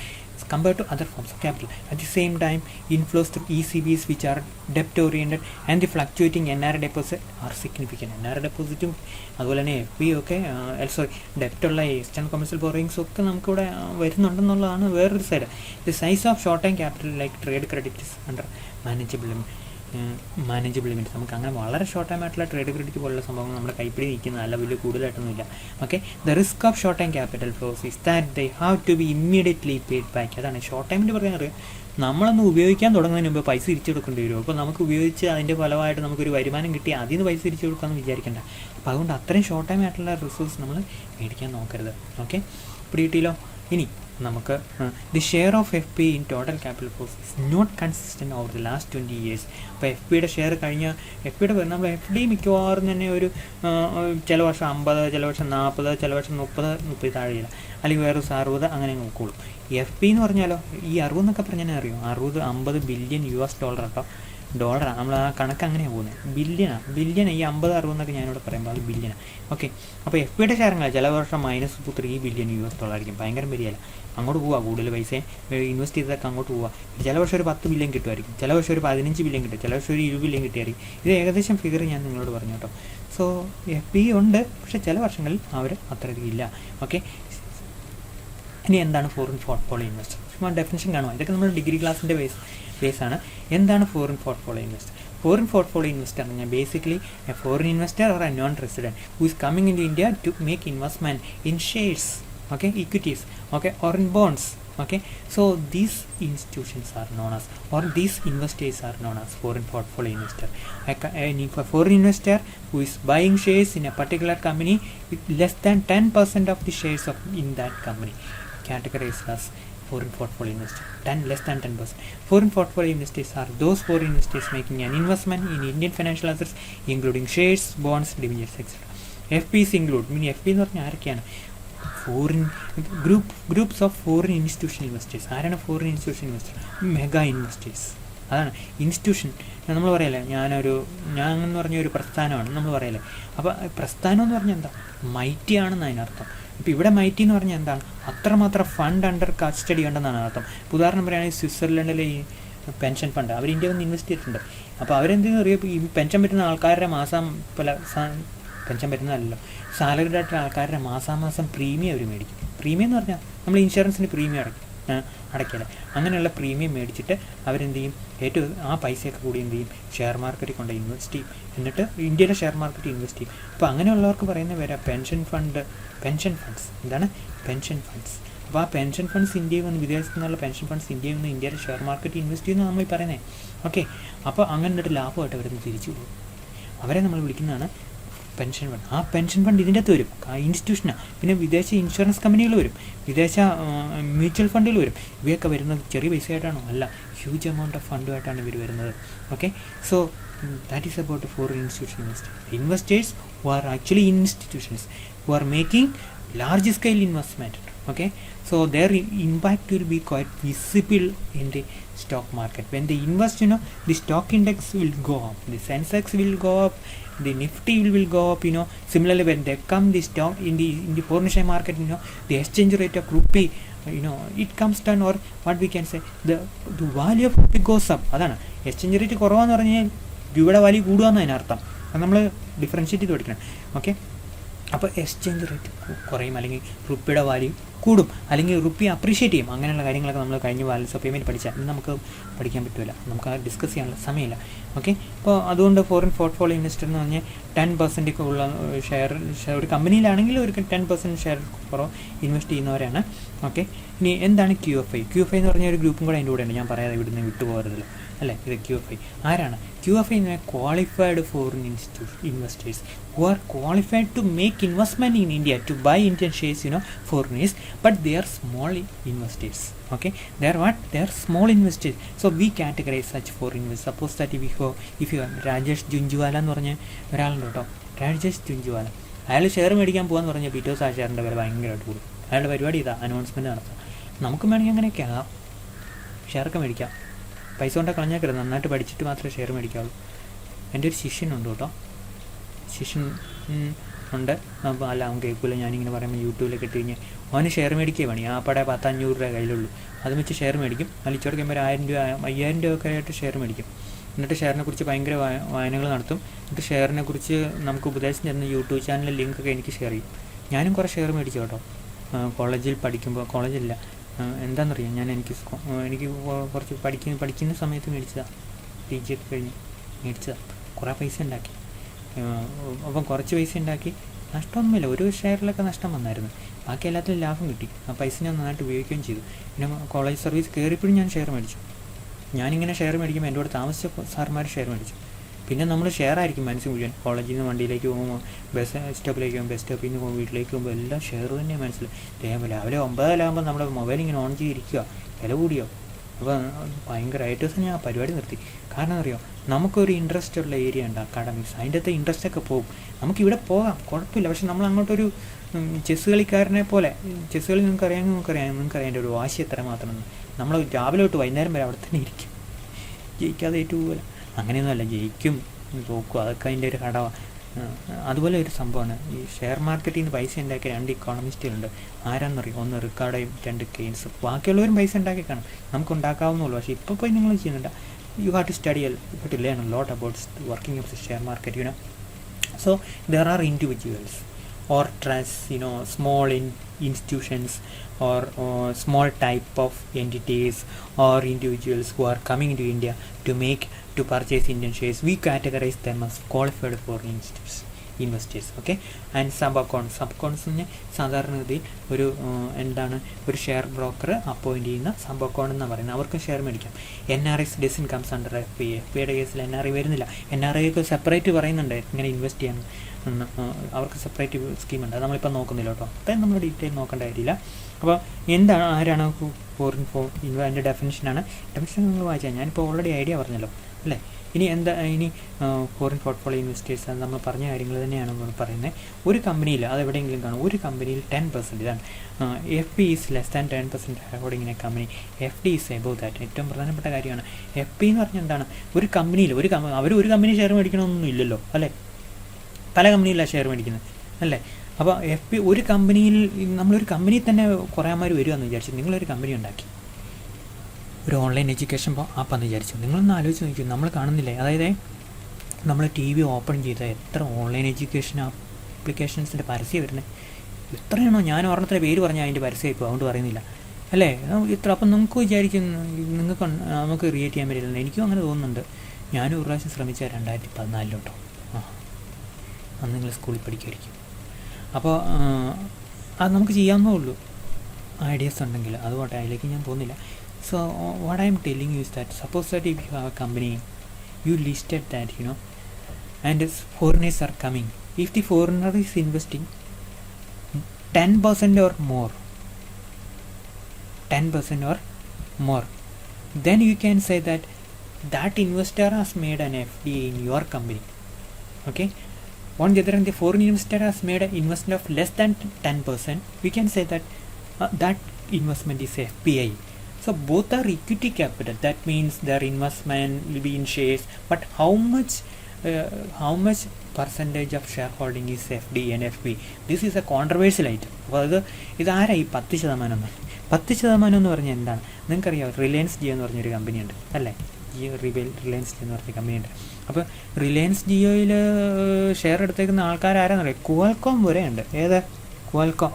compared to other forms of capital. At the same time, inflows through ECBs which are debt oriented and the fluctuating NRI deposit are significant. NRI depositum അതുപോലെ തന്നെ FP ഒക്കെ ഡെപ്റ്റുള്ള external commercial borrowings ഒക്കെ നമുക്കിവിടെ വരുന്നുണ്ടെന്നുള്ളതാണ് വേറൊരു side. The size of short time capital like trade credit is under manageable limit. നമുക്ക് അങ്ങനെ വളരെ ഷോർട്ട് ടൈം ആയിട്ടുള്ള ട്രേഡ് ക്രെഡിറ്റ് പോലുള്ള സംഭവങ്ങൾ നമ്മുടെ കൈപ്പിടി നിൽക്കുന്ന അല്ല, വലിയ കൂടുതലായിട്ടൊന്നുമില്ല. Okay, the risk of short time capital flows is that they have to be immediately paid back. അതാണ് ഷോർട്ട് ടൈമിൻ്റെ പറയുന്നത്. നമ്മളൊന്ന് ഉപയോഗിക്കാൻ തുടങ്ങുന്നതിന് മുമ്പ് പൈസ തിരിച്ചു കൊടുക്കേണ്ടി വരും. അപ്പോൾ നമുക്ക് ഉപയോഗിച്ച് അതിൻ്റെ ഫലമായിട്ട് നമുക്കൊരു വരുമാനം കിട്ടി അതിൽ നിന്ന് പൈസ തിരിച്ചു കൊടുക്കാമെന്ന് വിചാരിക്കേണ്ട. അപ്പോൾ അതുകൊണ്ട് അത്രയും ഷോർട്ട് ടൈം ആയിട്ടുള്ള റിസോഴ്സ് നമ്മൾ മേടിക്കാൻ നോക്കരുത്. ഓക്കെ, പിടിയിട്ടില്ലോ. ഇനി നമുക്ക് the share of FP in total capital flows is not consistent over the last 20 years. അപ്പോൾ FPയുടെ ഷെയർ കഴിഞ്ഞ നമ്മൾ FD മിക്കവാറും തന്നെ ഒരു ചില വർഷം 50, ചില വർഷം 40, ചില വർഷം 30 താഴെയില്ല, അല്ലെങ്കിൽ വേറെ 60 അങ്ങനെ നോക്കുള്ളൂ. FP എന്ന് പറഞ്ഞാലോ ഈ 60 എന്നൊക്കെ പറഞ്ഞാൽ അറിയോ, 50 ബില്യൺ US ഡോളർ കേട്ടോ. ഡോളറാണ് നമ്മൾ ആ കണക്ക് അങ്ങനെയാണ് പോകുന്നത്, ബില്യനാണ് ഈ 50-60 എന്നൊക്കെ ഞാനിവിടെ പറയുമ്പോൾ അത് ബില്യനാണ്. ഓക്കെ, അപ്പോൾ FPയുടെ ഷെയറുകൾ ചില വർഷം -3 ബില്യൺ US ഡോളർ ആയിരിക്കും, ഭയങ്കര വരികയല്ല. അങ്ങോട്ട് പോവുക, കൂടുതൽ പൈസ ഇൻവെസ്റ്റ് ചെയ്തൊക്കെ അങ്ങോട്ട് പോവുക. ചില വർഷം ഒരു 10 ബില്യൺ കിട്ടുമായിരിക്കും, ചില വർഷം ഒരു 15 ബില്യൺ കിട്ടും, ചില വർഷം ഒരു 20 ബില്യൺ കിട്ടിയായിരിക്കും. ഇത് ഏകദേശം ഫിഗർ ഞാൻ നിങ്ങളോട് പറഞ്ഞു കേട്ടോ. സോ FP ഉണ്ട്, പക്ഷേ ചില വർഷങ്ങളിൽ അവർ അത്രയധികം ഇല്ല. ഓക്കെ, ഇനി എന്താണ് ഫോറിൻ പോർട്ട്ഫോളിയോ ഇൻവെസ്റ്റർ? ഡെഫിനിഷൻ കാണുക. ഇതൊക്കെ നമ്മൾ ഡിഗ്രി ക്ലാസ്സിൻ്റെ ബേസാണ്. എന്താണ് foreign portfolio investor? foreign portfolio investor എന്ന് പറഞ്ഞാൽ basically a foreign investor or a non-resident who is coming into India to make investment in shares, okay, equities, okay, or in bonds, okay. So these institutions are known as, or these investors are known as foreign portfolio investor. A foreign investor who is buying shares in a particular company with less than 10% of the shares of in that company, categorized as foreign portfolio investor. Less than 10%. Foreign portfolio investors are those foreign investors making an investment in Indian financial assets including shares, bonds, debentures, etc. FPs include, meaning FP എന്ന് പറഞ്ഞാൽ ആരൊക്കെയാണ്? Foreign groups of foreign institutional investors. ആരാണ് foreign institutional investor? Mega investors. അതാണ് institution. നമ്മൾ പറയല്ലേ ഞാൻ എന്ന് പറഞ്ഞ ഒരു പ്രസ്ഥാനമാണ് നമ്മൾ പറയല്ലേ. അപ്പോൾ പ്രസ്ഥാനം എന്ന് പറഞ്ഞാൽ എന്താ? മൈറ്റി ആണെന്ന് അതിനർത്ഥം. ഇപ്പോൾ ഇവിടെ മൈറ്റി എന്ന് പറഞ്ഞാൽ എന്താണ്? അത്രമാത്രം ഫണ്ട് അണ്ടർ കസ്റ്റഡി ഉണ്ടെന്നാണ് അർത്ഥം. ഉദാഹരണം പറയുകയാണെങ്കിൽ സ്വിറ്റ്സർലൻഡിലെ ഈ പെൻഷൻ ഫണ്ട് അവർ ഇന്ത്യ വന്ന് ഇൻവെസ്റ്റ് ചെയ്തിട്ടുണ്ട്. അപ്പോൾ അവരെന്തെങ്കിലും അറിയാം, ഈ പെൻഷൻ പറ്റുന്ന ആൾക്കാരുടെ മാസം പെൻഷൻ പറ്റുന്നതല്ലോ, സാലറിഡ് ആയിട്ടുള്ള ആൾക്കാരുടെ മാസാമാസം പ്രീമിയം അവർ മേടിക്കും. പ്രീമിയം എന്ന് പറഞ്ഞാൽ നമ്മൾ ഇൻഷുറൻസിന് പ്രീമിയം അടയ്ക്കല്ലേ, അങ്ങനെയുള്ള പ്രീമിയം മേടിച്ചിട്ട് അവരെന്ത് ചെയ്യും? ഏറ്റവും ആ പൈസയൊക്കെ കൂടി എന്ത് ചെയ്യും? ഷെയർ മാർക്കറ്റിൽ കൊണ്ട് ഇൻവെസ്റ്റ് ചെയ്യും. എന്നിട്ട് ഇന്ത്യയിലെ ഷെയർ മാർക്കറ്റിൽ ഇൻവെസ്റ്റ് ചെയ്യും. അപ്പോൾ അങ്ങനെയുള്ളവർക്ക് പറയുന്ന പേരാ പെൻഷൻ ഫണ്ട്സ്. എന്താണ്? Pension funds. അപ്പോൾ ആ പെൻഷൻ ഫണ്ട്സ് ഇന്ത്യയിൽ വന്ന്, വിദേശത്തു നിന്നുള്ള പെൻഷൻ ഫണ്ട്സ് ഇന്ത്യയിൽ വന്ന് ഇന്ത്യയുടെ ഷെയർ മാർക്കറ്റിൽ ഇൻവെസ്റ്റ് ചെയ്യുന്ന നമ്മൾ പറയുന്നത്. ഓക്കെ, അപ്പോൾ അങ്ങനെ എന്നിട്ട് ലാഭമായിട്ട് അവരൊന്ന് തിരിച്ചു പോകും. അവരെ നമ്മൾ വിളിക്കുന്നതാണ് പെൻഷൻ ഫണ്ട്. ആ പെൻഷൻ ഫണ്ട് ഇതിൻ്റെ അകത്ത് വരും, ഇൻസ്റ്റിറ്റ്യൂഷനാണ്. പിന്നെ വിദേശ ഇൻഷുറൻസ് കമ്പനികൾ വരും, വിദേശ മ്യൂച്വൽ ഫണ്ടുകൾ വരും. ഇവയൊക്കെ വരുന്നത് ചെറിയ പൈസയായിട്ടാണോ? അല്ല, ഹ്യൂജ് എമൗണ്ട് ഓഫ് ഫണ്ടുമായിട്ടാണ് ഇവർ വരുന്നത്. Okay, so that is about foreign institution investors who are actually institutions who are making large scale investment. Okay, so their impact will be quite visible in the stock market. When they invest, the stock index will go up, the Sensex will go up, the Nifty will go up. Similarly, when they come the stock in the foreign share market, the exchange rate of rupee, it comes down, or what we can say, the value of rupee goes up. അതാണ് exchange rate കുറവാന്ന് പറഞ്ഞാൽ രൂപയുടെ value കൂടുകയെന്ന് അതിനർത്ഥം. അത് നമ്മൾ differentiate ചെയ്ത് പഠിക്കണം. Okay, അപ്പോൾ exchange rate കുറയും, അല്ലെങ്കിൽ റുപ്പിയുടെ വാല്യൂ കൂടും, അല്ലെങ്കിൽ റുപ്പി അപ്രീഷിയേറ്റ് ചെയ്യും. അങ്ങനെയുള്ള കാര്യങ്ങളൊക്കെ നമ്മൾ കഴിഞ്ഞ ബാലൻസ് ഓഫ് പേയ്മെൻറ്റ് പഠിച്ചാൽ ഇന്ന് നമുക്ക് പഠിക്കാൻ പറ്റില്ല, നമുക്ക് ഡിസ്കസ് ചെയ്യാനുള്ള സമയമില്ല. ഓക്കെ, അപ്പോൾ അതുകൊണ്ട് ഫോറിൻ പോർട്ട്ഫോളിയോ ഇൻവെസ്റ്റർ എന്ന് പറഞ്ഞാൽ 10% ഉള്ള ഷെയർ ഒരു കമ്പനിയിലാണെങ്കിൽ ഒരു 10% ഷെയർ കുറവ് ഇൻവെസ്റ്റ് ചെയ്യുന്നവരാണ്. ഓക്കെ, ഇനി എന്താണ് QFI? QFI എന്ന് പറഞ്ഞ ഒരു ഗ്രൂപ്പും കൂടെ അതിൻ്റെ കൂടെയുണ്ട്, ഞാൻ പറയാതെ ഇവിടുന്ന് വിട്ടുപോകരുതല്ലോ അല്ലേ. ഇത് QFI ആരാണ്? QFI എന്ന് പറഞ്ഞാൽ qualified foreign investors who are qualified to make investment in India, to buy Indian shares, foreigners, but they are small investors. Okay, they are what? They are small investors. So we categorize such foreign investors. Suppose that if you Rajesh Jhunjhunwala എന്ന് പറഞ്ഞ ഒരാളുണ്ട് കേട്ടോ, രാജേഷ് ജുഞ്ചുവാല, അയാൾ share മേടിക്കാൻ പോകാന്ന് പറഞ്ഞാൽ പിറ്റേഴ്സ് ആ ഷെയറിൻ്റെ വില ഭയങ്കരമായിട്ട് കൂടും. അയാളുടെ പരിപാടി ഇതാ, അനൗൺസ്മെൻറ്റ് നടത്താം. നമുക്കും വേണമെങ്കിൽ അങ്ങനെയൊക്കെ ആകാം, ഷെയറൊക്കെ മേടിക്കാം. പൈസ കൊണ്ടൊക്കെ കളഞ്ഞാൽ നന്നായിട്ട് പഠിച്ചിട്ട് മാത്രമേ ഷെയർ മേടിക്കാവുള്ളൂ. എൻ്റെ ഒരു ശിഷ്യനുണ്ട് കേട്ടോ, ശിഷ്യൻ ഉണ്ട്. അല്ല, അവൻ കേൾക്കില്ല ഞാനിങ്ങനെ പറയുമ്പോൾ യൂട്യൂബിലൊക്കെ ഇട്ട് കഴിഞ്ഞാൽ അവന് ഷെയർ മേടിക്കുക പണി. ആ പടെ 10-500 രൂപ കയ്യിലുള്ളൂ, അത് വെച്ച് ഷെയർ മേടിക്കും. വലിച്ചോടെ കഴിയുമ്പോൾ 1000 രൂപ 5000 രൂപയൊക്കെ ആയിട്ട് ഷെയർ മേടിക്കും. എന്നിട്ട് ഷെയറിനെ കുറിച്ച് ഭയങ്കര വായനകൾ നടത്തും. എന്നിട്ട് ഷെയറിനെ കുറിച്ച് നമുക്ക് ഉപദേശം തരുന്ന യൂട്യൂബ് ചാനലിലെ ലിങ്കൊക്കെ എനിക്ക് ഷെയർ ചെയ്യും. ഞാനും കുറേ ഷെയർ മേടിച്ചു കേട്ടോ, കോളേജിൽ പഠിക്കുമ്പോൾ. കോളേജില്ല, എന്താണെന്നറിയാം, എനിക്ക് കുറച്ച് പഠിക്കുന്ന സമയത്ത് മേടിച്ചതാണ്. PG ഒക്കെ കഴിഞ്ഞ് മേടിച്ചതാണ്. കുറേ പൈസ ഉണ്ടാക്കി. അപ്പം കുറച്ച് പൈസ ഉണ്ടാക്കി, നഷ്ടമൊന്നുമില്ല. ഒരു ഷെയറിലൊക്കെ നഷ്ടം വന്നായിരുന്നു, ബാക്കി എല്ലാത്തിലും ലാഭം കിട്ടി. ആ പൈസ ഞാൻ നന്നായിട്ട് ഉപയോഗിക്കുകയും ചെയ്തു. പിന്നെ കോളേജ് സർവീസ് കയറിയപ്പോഴും ഞാൻ ഷെയർ മേടിച്ചു. ഞാനിങ്ങനെ ഷെയർ മേടിക്കുമ്പോൾ എൻ്റെ കൂടെ താമസിച്ച സാർമാർ ഷെയർ മേടിച്ചു. പിന്നെ നമ്മൾ ഷെയർ ആയിരിക്കും മനസ്സിൽ മുഴുവൻ. കോളേജിൽ നിന്ന് വണ്ടിയിലേക്ക് പോകുമ്പോൾ, ബസ് സ്റ്റോപ്പിലേക്ക് പോകുമ്പോൾ, ബസ് സ്റ്റോപ്പിൽ നിന്ന് പോകുമ്പോൾ, വീട്ടിലേക്ക് പോകുമ്പോൾ എല്ലാം ഷെയർ തന്നെയാണ് മനസ്സിൽ. രാവിലെ 9 നമ്മുടെ മൊബൈൽ ഇങ്ങനെ ഓൺ ചെയ്തിരിക്കുക, വില കൂടിയോ. അപ്പോൾ ഭയങ്കരമായിട്ട് ദിവസം ഞാൻ ആ പരിപാടി നിർത്തി. കാരണം അറിയോ, നമുക്കൊരു ഇൻട്രസ്റ്റ് ഉള്ള ഏരിയ ഉണ്ട് അക്കാഡമിക്സ്, അതിൻ്റെ അകത്ത് ഇൻട്രസ്റ്റൊക്കെ പോകും. നമുക്കിവിടെ പോകാം, കുഴപ്പമില്ല. പക്ഷെ നമ്മൾ അങ്ങോട്ടൊരു ചെസ്സ് കളിക്കാരനെ പോലെ, ചെസ്സ് കളി നിങ്ങൾക്കറിയാം എൻ്റെ ഒരു വാശി എത്ര മാത്രമെന്ന്. നമ്മൾ രാവിലെ തൊട്ട് വൈകുന്നേരം വരെ അവിടെ തന്നെ ഇരിക്കും, ജയിക്കാതെ ഏറ്റുപോകില്ല. അങ്ങനെയൊന്നുമല്ല, ജയിക്കും തോക്കും, അതൊക്കെ അതിൻ്റെ ഒരു കടവാണ്. അതുപോലെ ഒരു സംഭവമാണ് ഈ ഷെയർ മാർക്കറ്റിൽ നിന്ന് പൈസ ഉണ്ടാക്കിയ 2 ഇക്കോണമിസ്റ്റുകളുണ്ട്. ആരാന്നറിയും? ഒന്ന് റിക്കാർഡോയും 2 കെയ്ൻസും. ബാക്കിയുള്ളവരും പൈസ ഉണ്ടാക്കി കാണും, നമുക്ക് ഉണ്ടാക്കാവുന്നുള്ളൂ. പക്ഷേ ഇപ്പോൾ പോയി നിങ്ങൾ ചെയ്യുന്നുണ്ട്. You have to study, you have to learn a lot about the working of the share market, So there are individuals or trusts, small institutions or small type of entities or individuals who are coming to India to purchase Indian shares, we categorize them as qualified foreign investors. Okay. And sub അക്കൗണ്ട്സിന് സാധാരണഗതിയിൽ ഒരു share broker appoint ചെയ്യുന്ന sub account എന്നാണ് പറയുന്നത്. അവർക്കും share മേടിക്കാം. NRIs doesn't comes under FPI. FPIയുടെ കേസിൽ NRI വരുന്നില്ല. NRI ഒക്കെ സെപ്പറേറ്റ് പറയുന്നുണ്ട് ഇങ്ങനെ ഇൻവെസ്റ്റ് ചെയ്യാൻ. അവർക്ക് സെപ്പറേറ്റ് സ്കീമുണ്ട്. അത് നമ്മളിപ്പോൾ നോക്കുന്നില്ല കേട്ടോ. അപ്പം നമ്മൾ ഡീറ്റെയിൽ നോക്കേണ്ട കാര്യമില്ല. അപ്പോൾ ആരാണ് ഫോറിൻ അതിൻ്റെ ഡെഫിനിഷൻ നിങ്ങൾ വായിച്ചാൽ ഞാനിപ്പോൾ ഓൾറെഡി ഐഡിയ പറഞ്ഞല്ലോ അല്ലേ. ഇനി ഫോറിൻ പോർട്ട്ഫോളിയോ ഇൻവെസ്റ്റേഴ്സ് നമ്മൾ പറഞ്ഞ കാര്യങ്ങൾ തന്നെയാണ് നമ്മൾ പറയുന്നത്. ഒരു കമ്പനിയിൽ അതെവിടെയെങ്കിലും കാണും, ഒരു കമ്പനിയിൽ 10% ഇതാണ്. FP is less than 10% holding in A company. FD is above that. ഏറ്റവും പ്രധാനപ്പെട്ട കാര്യമാണ്. FP എന്ന് പറഞ്ഞാൽ എന്താണ്? ഒരു കമ്പനിയിൽ അവർ ഒരു കമ്പനി ഷെയർ മേടിക്കണമെന്നൊന്നും ഇല്ലല്ലോ അല്ലേ. പല കമ്പനിയിലാണ് ഷെയർ മേടിക്കുന്നത് അല്ലേ. അപ്പോൾ FP ഒരു കമ്പനിയിൽ നമ്മളൊരു കമ്പനിയിൽ തന്നെ കുറേ ആൾക്കാർ വരുമെന്ന് വിചാരിച്ചു. നിങ്ങളൊരു കമ്പനി ഉണ്ടാക്കി, ഒരു ഓൺലൈൻ എഡ്യൂക്കേഷൻ ആപ്പാന്ന് വിചാരിച്ചു. നിങ്ങളൊന്ന് ആലോചിച്ച് നോക്കൂ, നമ്മൾ കാണുന്നില്ലേ? അതായത് നമ്മൾ TV ഓപ്പൺ ചെയ്താൽ എത്ര ഓൺലൈൻ എഡ്യൂക്കേഷൻ ആപ്ലിക്കേഷൻസിൻ്റെ പരസ്യം വരുന്നത് എത്രയാണോ? ഞാൻ ഒരെണ്ണത്തിൻ്റെ പേര് പറഞ്ഞാൽ അതിൻ്റെ പരസ്യം ഇപ്പോൾ അതുകൊണ്ട് പറയുന്നില്ല അല്ലേ. ഇത്ര അപ്പം നമുക്ക് വിചാരിക്കും നമുക്ക് ക്രിയേറ്റ് ചെയ്യാൻ പറ്റില്ല. എനിക്കും അങ്ങനെ തോന്നുന്നുണ്ട്. ഞാനും ഒരു പ്രാവശ്യം ശ്രമിച്ചാൽ 2014 അന്ന് നിങ്ങൾ സ്കൂളിൽ പഠിക്കുമായിരിക്കും. അപ്പോൾ അത് നമുക്ക് ചെയ്യാവുന്നേ ഉള്ളൂ, ഐഡിയാസ് ഉണ്ടെങ്കിൽ. അതുകൊണ്ട് അതിലേക്ക് ഞാൻ പോകുന്നില്ല. So what I am telling you is that suppose that if you have a company, you listed that, and foreigners are coming. If the foreigner is investing 10% or more, then you can say that investor has made an FD in your company. Okay. On the other hand, the foreign investor has made an investment of less than 10%. We can say that that investment is FPI. So both are equity capital. That means their investment will be in shares. But how much percentage of shareholding is FD and FP? This is a controversial item. അപ്പോൾ ഇതാരായി 10%? 10% എന്ന് പറഞ്ഞാൽ എന്താണ്? നിങ്ങൾക്കറിയാം, Reliance Jio എന്ന് പറഞ്ഞൊരു കമ്പനിയുണ്ട് അല്ലേ. Reliance Jio എന്ന് പറഞ്ഞ കമ്പനിയുണ്ട്. അപ്പോൾ റിലയൻസ് ജിയോയിൽ ഷെയർ എടുത്തേക്കുന്ന ആൾക്കാരാരാന്നറിയാം? ക്വാൽകോം വരെ ഉണ്ട്. ഏത് ക്വാൽകോം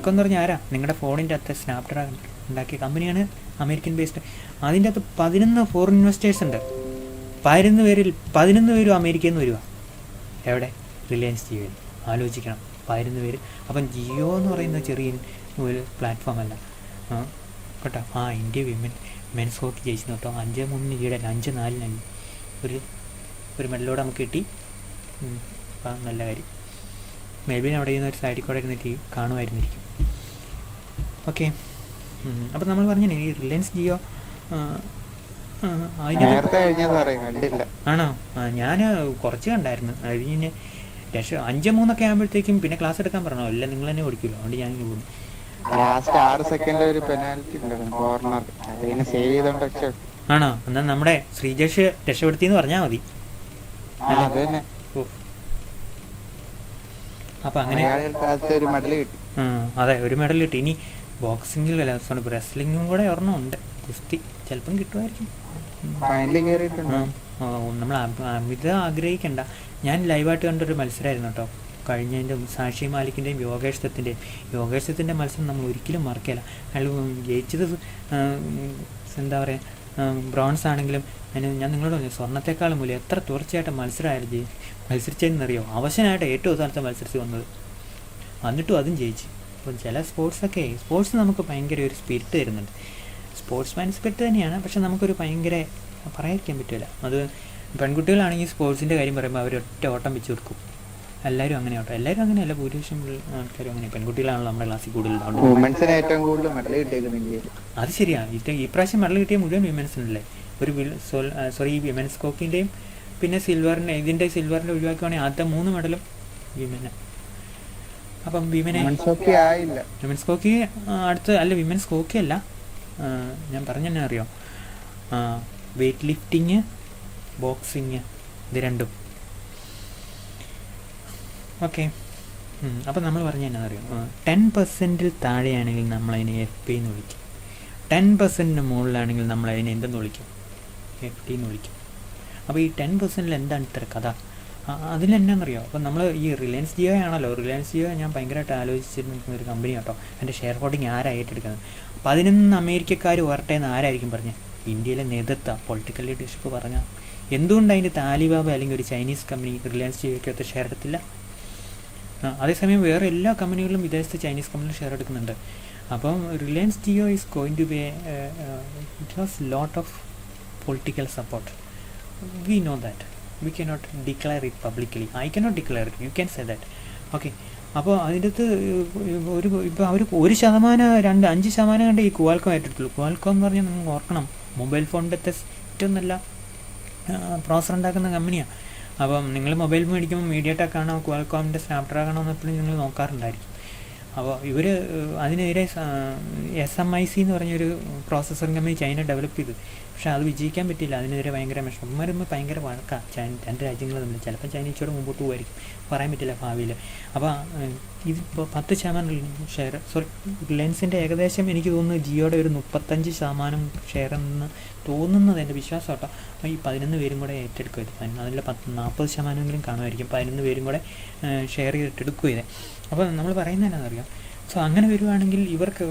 എന്ന് പറഞ്ഞാൽ ആരാ? നിങ്ങളുടെ ഫോണിൻ്റെ അകത്ത് സ്നാപ്ഡ്രാഗൺ ഉണ്ടാക്കിയ കമ്പനിയാണ്, അമേരിക്കൻ ബേസ്ഡ്. അതിൻ്റെ അകത്ത് 11 ഫോറിൻ ഇൻവെസ്റ്റേഴ്സ് ഉണ്ട്. 11 പേരിൽ 11 പേരും അമേരിക്കയിൽ നിന്ന് വരുക. എവിടെ? റിലയൻസ് ജിയോയിൽ. ആലോചിക്കണം, 11 പേര്. അപ്പം ജിയോ എന്ന് പറയുന്നത് ചെറിയ ഒരു പ്ലാറ്റ്ഫോം അല്ല കേട്ടോ. ഇന്ത്യ മെൻസ് ഹോക്കി ജയിച്ചു കേട്ടോ. 5-3 ലീഡല്ല, 5-4 ഒരു മെഡലോടെ നമുക്ക് കിട്ടി. അപ്പം നല്ല കാര്യം. മെൽബിൻ അവിടെ ഇരുന്ന് ഒരു സൈഡിൽ കൂടെ ഇരുന്നിട്ട് കാണുമായിരുന്നിരിക്കും. ഓക്കെ. അപ്പം നമ്മൾ പറഞ്ഞു ഈ റിലയൻസ് ജിയോ ആണോ? ഞാൻ കുറച്ച് കണ്ടായിരുന്നു. കഴിഞ്ഞ് 5-3 ആകുമ്പോഴത്തേക്കും പിന്നെ ക്ലാസ് എടുക്കാൻ പറഞ്ഞോ? ഇല്ല, നിങ്ങൾ തന്നെ ഓടിക്കുമല്ലോ. അതുകൊണ്ട് ഞാൻ പോകുന്നു. ആണോ? എന്നാൽ നമ്മുടെ ശ്രീജേഷ് രക്ഷപ്പെടുത്തിയെന്ന് പറഞ്ഞാൽ മതി. അപ്പം അങ്ങനെ അതെ, ഒരു മെഡൽ കിട്ടി. ഇനി ബോക്സിംഗിൽ റെസ്ലിംഗും കൂടെ ഒരെണ്ണം ഉണ്ട്. കുസ്തി ചിലപ്പം കിട്ടുമായിരിക്കും. നമ്മൾ അമിത ആഗ്രഹിക്കണ്ട. ഞാൻ ലൈവായിട്ട് കണ്ടൊരു മത്സരമായിരുന്നു കേട്ടോ. കഴിഞ്ഞതിൻ്റെ സാക്ഷി മാലിക്കിൻ്റെയും യോഗേഷ് ദത്തിൻ്റെ മത്സരം നമ്മൾ ഒരിക്കലും മറക്കില്ല. അയാൾ ജയിച്ചത് എന്താ പറയുക, ബ്രോൺസ് ആണെങ്കിലും ഞാൻ നിങ്ങളോട് പറഞ്ഞു, സ്വർണ്ണത്തെക്കാളും മൂല്യം എത്ര തുടർച്ചയായിട്ട് മത്സരിച്ചതെന്നറിയോ? അവശനായിട്ട് ഏറ്റവും അവസാനത്തെ മത്സരിച്ച് വന്നത്, എന്നിട്ടും അതും ജയിച്ചു. അപ്പം ചില സ്പോർട്സ് നമുക്ക് ഭയങ്കര ഒരു സ്പിരിറ്റ് തരുന്നുണ്ട്. സ്പോർട്സ്മാൻ സ്പിരിറ്റ് തന്നെയാണ്, പക്ഷെ നമുക്കൊരു ഭയങ്കര പറയാതിരിക്കാൻ പറ്റില്ല. അത് പെൺകുട്ടികളാണെങ്കിൽ സ്പോർട്സിൻ്റെ കാര്യം പറയുമ്പോൾ അവർ ഒറ്റ ഓട്ടം വെച്ച് കൊടുക്കും. എല്ലാവരും അങ്ങനെ ആട്ടോ. എല്ലാവരും അങ്ങനെയല്ല, ഭൂരിപക്ഷം ആൾക്കാരും അങ്ങനെ. പെൺകുട്ടികളാണല്ലോ നമ്മുടെ ക്ലാസ്സിൽ കൂടുതൽ. അത് ശരിയാണ്. ഈ പ്രാവശ്യം മെഡൽ കിട്ടിയ മുഴുവൻ വിമൻസിനല്ലേ. ഈ വിമൻസ് ഹോക്കിൻ്റെയും പിന്നെ സിൽവറിൻ്റെ ഒഴിവാക്കുകയാണെങ്കിൽ ആദ്യത്തെ 3 മെഡലും വിമന്. അപ്പം വിമൻസ് ഹോക്കി വിമൻസ് ഹോക്കി അല്ല, ഞാൻ പറഞ്ഞെന്നെ അറിയോ, വെയ്റ്റ് ലിഫ്റ്റിങ്, ബോക്സിങ്, ഇത് രണ്ടും. ഓക്കെ. അപ്പം നമ്മൾ പറഞ്ഞ എന്നാ അറിയാം, 10% താഴെയാണെങ്കിൽ നമ്മളതിനെ FP എന്ന് വിളിക്കും. 10% മുകളിലാണെങ്കിൽ നമ്മളതിനെ എന്തെന്ന് വിളിക്കും? FD എന്ന് വിളിക്കും. അപ്പോൾ ഈ 10% എന്താണ് ഇത്ര കഥ? അതിലെന്നാണെന്നറിയോ, അപ്പോൾ നമ്മൾ ഈ റിലയൻസ് ജിയോ ആണല്ലോ, റിലയൻസ് ജിയോ ഞാൻ ഭയങ്കരമായിട്ട് ആലോചിച്ചിരുന്ന ഒരു കമ്പനി കേട്ടോ. എൻ്റെ ഷെയർ ഹോൾഡിങ് ആരാ ഏറ്റെടുക്കുന്നത്? 11 അമേരിക്കക്കാർ വരട്ടെ എന്ന് ആരായിരിക്കും പറഞ്ഞത്? ഇന്ത്യയിലെ നേതൃത്വ പൊളിറ്റിക്കൽ ലീഡർഷിപ്പ് പറഞ്ഞാൽ എന്തുകൊണ്ട് അതിൻ്റെ താലിബാബ അല്ലെങ്കിൽ ഒരു ചൈനീസ് കമ്പനി റിലയൻസ് ജിയോയ്ക്കകത്ത് ഷെയർ എടുത്തില്ല? അതേസമയം വേറെ എല്ലാ കമ്പനികളിലും വിദേശത്ത് ചൈനീസ് കമ്പനികൾ ഷെയർ എടുക്കുന്നുണ്ട്. അപ്പം Reliance Jio is going to be it has lot of political support. We know that. We cannot declare it publicly. I cannot declare it, you can say that. Okay, അപ്പോൾ അതിൻ്റെ അകത്ത് ഇപ്പോൾ അവർ 1%, 5% കണ്ട് ഈ ക്വാൽകോം ഏറ്റെടുത്തുള്ളൂ. ക്വാൽകോം എന്ന് പറഞ്ഞാൽ നിങ്ങൾ ഓർക്കണം, മൊബൈൽ ഫോണിൻ്റെ ഏറ്റവും നല്ല പ്രോസസ്സർ ഉണ്ടാക്കുന്ന കമ്പനിയാണ്. അപ്പം നിങ്ങൾ മൊബൈൽ മേടിക്കുമ്പോൾ മീഡിയടെക് ആണോ ക്വാൽകോമിൻ്റെ സ്നാപ്ഡ്രാഗൺ ആണോ എപ്പോഴും നിങ്ങൾ നോക്കാറുണ്ടായിരിക്കും. അപ്പോൾ ഇവർ അതിനെതിരെ SMIC എന്ന് പറഞ്ഞൊരു പ്രോസസ്സറിങ് കമ്പനി ചൈന ഡെവലപ്പ് ചെയ്തു. പക്ഷേ അത് വിജയിക്കാൻ പറ്റില്ല. അതിനെതിരെ ഭയങ്കര വിഷമം ഭയങ്കര വഴക്കാണ് രണ്ട് രാജ്യങ്ങൾ തമ്മിൽ. ചിലപ്പോൾ ചൈന ഇച്ചോടെ മുമ്പോട്ട് പോകുമായിരിക്കും, പറയാൻ പറ്റില്ല ഭാവിയിൽ. അപ്പോൾ ഇതിപ്പോൾ 10% ഷെയർ, റിലയൻസിൻ്റെ ഏകദേശം എനിക്ക് തോന്നുന്നു ജിയോയുടെ ഒരു 35% ഷെയർ എന്ന് തോന്നുന്നത് എൻ്റെ വിശ്വാസം കേട്ടോ. അപ്പോൾ ഈ 11 പേരും കൂടെ ഏറ്റെടുക്കും ഇത്. അതിൽ 40% കാണുമായിരിക്കും. 11 പേരും കൂടെ ഷെയർ ചെയ്തിട്ടെടുക്കും ഇത്. അപ്പോൾ നമ്മൾ പറയുന്നത് എന്നാണെന്നറിയാം. സോ അങ്ങനെ വരുവാണെങ്കിൽ ഇവർക്ക്